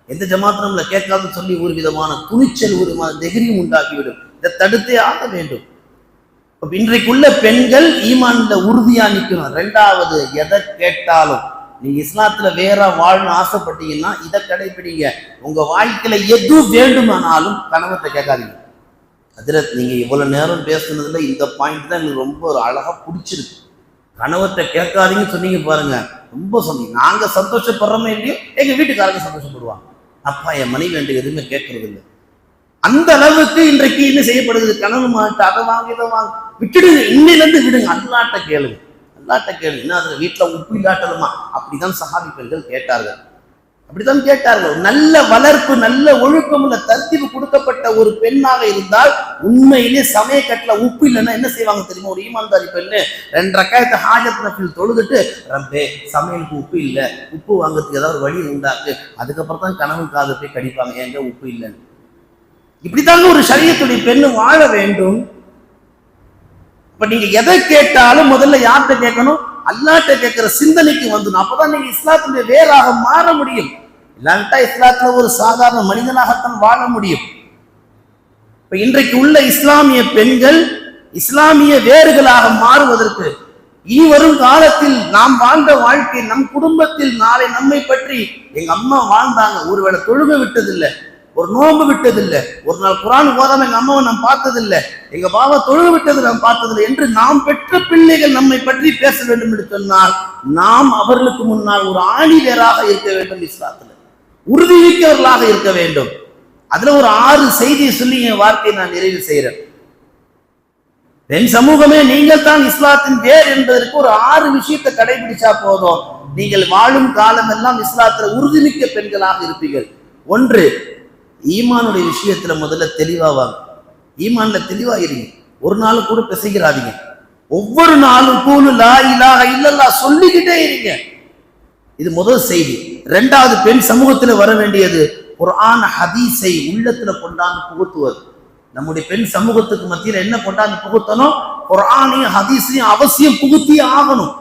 எந்த ஜமாத்தும் நம்மளை கேட்காதுன்னு சொல்லி ஒரு விதமான துணிச்சல், ஒரு தைரியம் உண்டாக்கிவிடும். இதை தடுத்தே ஆக வேண்டும். இன்றைக்குள்ள பெண்கள் ஈமான்ல உறுதியா நிற்கணும். ரெண்டாவது, எதை கேட்டாலும் நீங்க இஸ்லாத்துல வேற வாழணும் ஆசைப்பட்டீங்கன்னா இதை கடைபிடிங்க. உங்க வாழ்க்கையில எது வேண்டுமானாலும் கணவத்தை கேட்காதீங்க. அதில் நீங்க இவ்வளவு நேரம் பேசுனதுல இந்த பாயிண்ட் தான் எனக்கு ரொம்ப ஒரு அழகா பிடிச்சிருக்கு. கணவத்தை கேட்காதீங்கன்னு சொன்னீங்க பாருங்க, ரொம்ப சொன்னீங்க. நாங்க சந்தோஷப்படுறோமே இல்லையோ எங்க வீட்டுக்காரங்க சந்தோஷப்படுவாங்க. அப்பா என் மனைவி என்று எதுவுமே கேட்கறது இல்லை. அந்த அளவுக்கு இன்றைக்கு என்ன செய்யப்படுது? கணவன் மாட்ட அதை வாங்க இதை வாங்க விட்டுடுங்க, இன்னிலிருந்து விடுங்க, அல்லாட்ட கேளுங்க, அல்லாட்ட கேளுங்க. என்ன அதுல வீட்டுல உப்பு இல்லாட்டலுமா? அப்படிதான் சஹாபி பெண்கள் கேட்டார்கள், அப்படித்தான் கேட்டார்கள். நல்ல வளர்ப்பு, நல்ல ஒழுக்கம் உள்ள தர்த்தீபு கொடுக்கப்பட்ட ஒரு பெண்ணாக இருந்தால் உண்மையிலே சமயக்கட்டுல உப்பு இல்லைன்னா என்ன செய்வாங்க தெரியுமா? ஒரு ஈமான்தாரி பெண்ணு 2 ரக்காயத்தை ஹாஜத் நஃபில் தொழுதுட்டு, ரப்பே சமையலுக்கு உப்பு இல்லை, உப்பு வாங்குறதுக்கு ஏதாவது வழி உண்டாக்கு, அதுக்கப்புறம் தான் கணவன் காது போய் கடிப்பாங்க, எங்க உப்பு இல்லைன்னு. இப்படித்தாங்க ஒரு ஷரியத்துடைய பெண்ணு வாழ வேண்டும். இப்ப நீங்க எதை கேட்டாலும் முதல்ல யார்கிட்ட கேட்கணும்? அல்லாஹ்ட்ட கேட்கிற சிந்தனைக்கு வந்துடும். அப்பதான் நீங்க இஸ்லாத்துடைய வேறாக மாற முடியும். இல்லாட்டா இஸ்லாத்துல ஒரு சாதாரண மனிதனாகத்தான் வாழ முடியும். இப்ப இன்றைக்கு உள்ள இஸ்லாமிய பெண்கள் இஸ்லாமிய வேர்களாக மாறுவதற்கு, இனி வரும் காலத்தில் நாம் வாழ்ந்த வாழ்க்கை, நம் குடும்பத்தில் நாளை நம்மை பற்றி எங்க அம்மா வாழ்ந்தாங்க, ஒருவேளை தொழுகை விட்டதில்லை, ஒரு நோன்பு விட்டதில்லை, ஒரு நாள் குர்ஆன் ஓதாம எங்க அம்மாவை நாம் பார்த்ததில்லை, எங்க பாபா தொழுகை விட்டது நாம் பார்த்ததில்லை என்று நாம் பெற்ற பிள்ளைகள் நம்மை பற்றி பேச வேண்டும் என்று சொன்னால் நாம் அவர்களுக்கு முன்னால் ஒரு ஆணி வேறாக இருக்க வேண்டும். இஸ்லாத்துல உறுதிமிக்கவர்களாக இருக்க வேண்டும். அதுல ஒரு 6 செய்தியை சொல்லி என் வார்த்தையை நான் நிறைவு செய்கிறேன். பெண் சமூகமே, நீங்கள் தான் இஸ்லாத்தின் வேர் என்பதற்கு ஒரு 6 விஷயத்தை கடைபிடிச்சா போதும். நீங்கள் வாழும் காலம் எல்லாம் இஸ்லாத்துல உறுதிமிக்க பெண்களாக இருப்பீர்கள். 1, ஈமானுடைய விஷயத்துல முதல்ல தெளிவாவாங்க. ஈமான்ல தெளிவாயிருங்க. ஒரு நாள் கூட பிசைகிறாதீங்க. ஒவ்வொரு நாளும் கூலு லா இலாஹ இல்லல்லாஹ் சொல்லிக்கிட்டே இருங்க. இது முதல் செய்தி. 2வது, பெண் சமூகத்துல வர வேண்டியது குர்ஆன் ஹதீஸை உள்ளத்துல கொண்டாந்து புகுத்துவது. நம்முடைய பெண் சமூகத்துக்கு மத்தியில என்ன கொண்டாந்து புகுத்தணும்? குர்ஆனையும் ஹதீஸையும் அவசியம் புகுத்தியே ஆகணும்.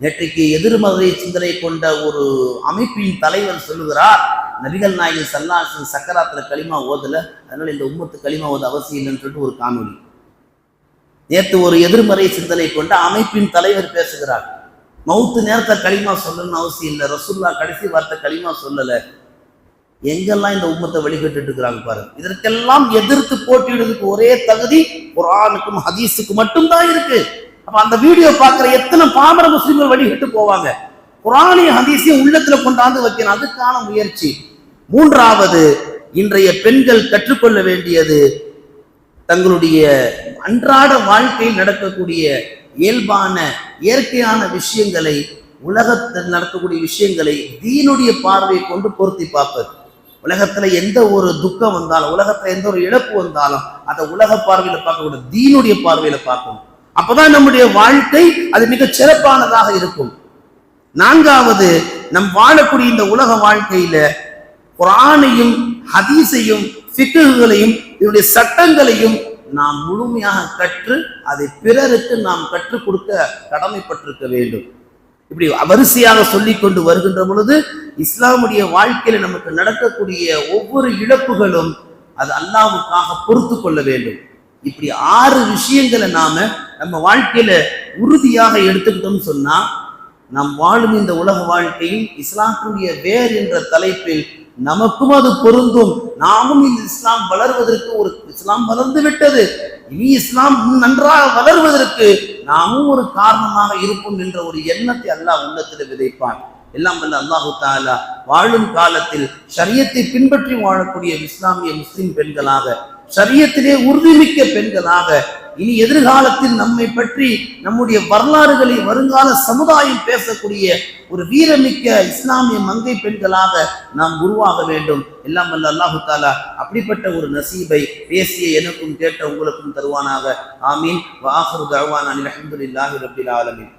நேற்றைக்கு எதிர்மறை சிந்தனை கொண்ட ஒரு அமைப்பின் தலைவர் சொல்லுகிறார், நபிகள் நாயகம் ஸல்லல்லாஹு அலைஹி வஸல்லம் சக்கராத்துல களிமா ஓதல, அதனால இந்த உம்மத்து களிமா ஓத அவசியம் இல்லைன்னு சொல்லிட்டு ஒரு காணொலி. நேற்று ஒரு எதிர்மறை சிந்தனை கொண்ட அமைப்பின் தலைவர் பேசுகிறார், மவுத்து நேரத்தை களிமா சொல்லணும்னு அவசியம் இல்லை, ரசூலுல்லாஹ் கடைசி வார்த்தை களிமா சொல்லல. எங்கெல்லாம் இந்த உம்மத்தை வழிகட்டு இருக்கிறாங்க பாருங்க. இதற்கெல்லாம் எதிர்த்து போட்டியிடுறதுக்கு ஒரே தகுதி குர்ஆனுக்கும் ஹதீஸுக்கு மட்டும்தான் இருக்கு. அப்ப அந்த வீடியோ பார்க்கிற எத்தனை பாமர முஸ்லிம்கள் வழிகட்டு போவாங்க? குர்ஆனையும் ஹதீஸையும் உள்ளத்துல கொண்டாந்து வைக்கணும், அதுக்கான முயற்சி. 3வது, இன்றைய பெண்கள் கற்றுக்கொள்ள வேண்டியது தங்களுடைய அன்றாட வாழ்க்கையில் நடக்கக்கூடிய இயல்பான இயற்கையான விஷயங்களை, உலகத்தில் நடக்கக்கூடிய விஷயங்களை தீனுடைய பார்வையை கொண்டு பொருத்தி பார்ப்பது. உலகத்துல எந்த ஒரு துக்கம் வந்தாலும், உலகத்துல எந்த ஒரு இழப்பு வந்தாலும் அதை உலக பார்வையில பார்க்கக்கூடாது, தீனுடைய பார்வையில பார்க்கணும். அப்பதான் நம்முடைய வாழ்க்கை அது மிக சிறப்பானதாக இருக்கும். 4வது, நம் வாழக்கூடிய இந்த உலக வாழ்க்கையில குர்ஆனையும் ஹதீஸையும் ஃபிக்ஹுகளையும் இதனுடைய சட்டங்களையும் நாம் முழுமையாக கற்று அதை பிறருக்கு நாம் கற்றுக் கொடுக்க கடமைப்பட்டிருக்க வேண்டும். இப்படி வரிசையாக சொல்லிக் கொண்டு வருகின்ற பொழுது இஸ்லாமுடைய வாழ்க்கையில நமக்கு நடக்கக்கூடிய ஒவ்வொரு இழப்புகளும் அது அல்லாஹ்வுக்காக பொறுத்து கொள்ள வேண்டும். இப்படி 6 விஷயங்களை நாம நம்ம வாழ்க்கையில உறுதியாக எடுத்துக்கிட்டோம்னு சொன்னா, நாம் வாழும் இந்த உலக வாழ்க்கையில் இஸ்லாமுடைய வேர் என்ற தலைப்பில் நமக்கும் அது பொருந்தும். நாமும் இந்த இஸ்லாம் வளர்வதற்கு, ஒரு இஸ்லாம் வளர்ந்து விட்டது, இனி இஸ்லாம் நன்றாக வளர்வதற்கு நாமும் ஒரு காரணமாக இருப்போம் என்ற ஒரு எண்ணத்தை அல்லாஹ் உள்ளத்தில் விதைப்பான். எல்லாம் வல்ல அல்லாஹு தஆலா வாழும் காலத்தில் ஷரியத்தை பின்பற்றி வாழக்கூடிய இஸ்லாமிய முஸ்லிம் பெண்களாக, ஷரியத்திலே உறுதிமிக்க பெண்களாக, இனி எதிர்காலத்தில் நம்மை பற்றி நம்முடைய வரலாறுகளை வருங்கால சமுதாயம் பேசக்கூடிய ஒரு வீரமிக்க இஸ்லாமிய மங்கை பெண்களாக நாம் உருவாக வேண்டும். எல்லாம் வல்ல அல்லாஹு தஆலா அப்படிப்பட்ட ஒரு நசீபை பேசிய எனக்கும் கேட்ட உங்களுக்கும் தருவானாக. ஆமீன். வ ஆகிரு தஅவானா அல்ஹம்துலில்லாஹி ரப்பில் ஆலமீன்.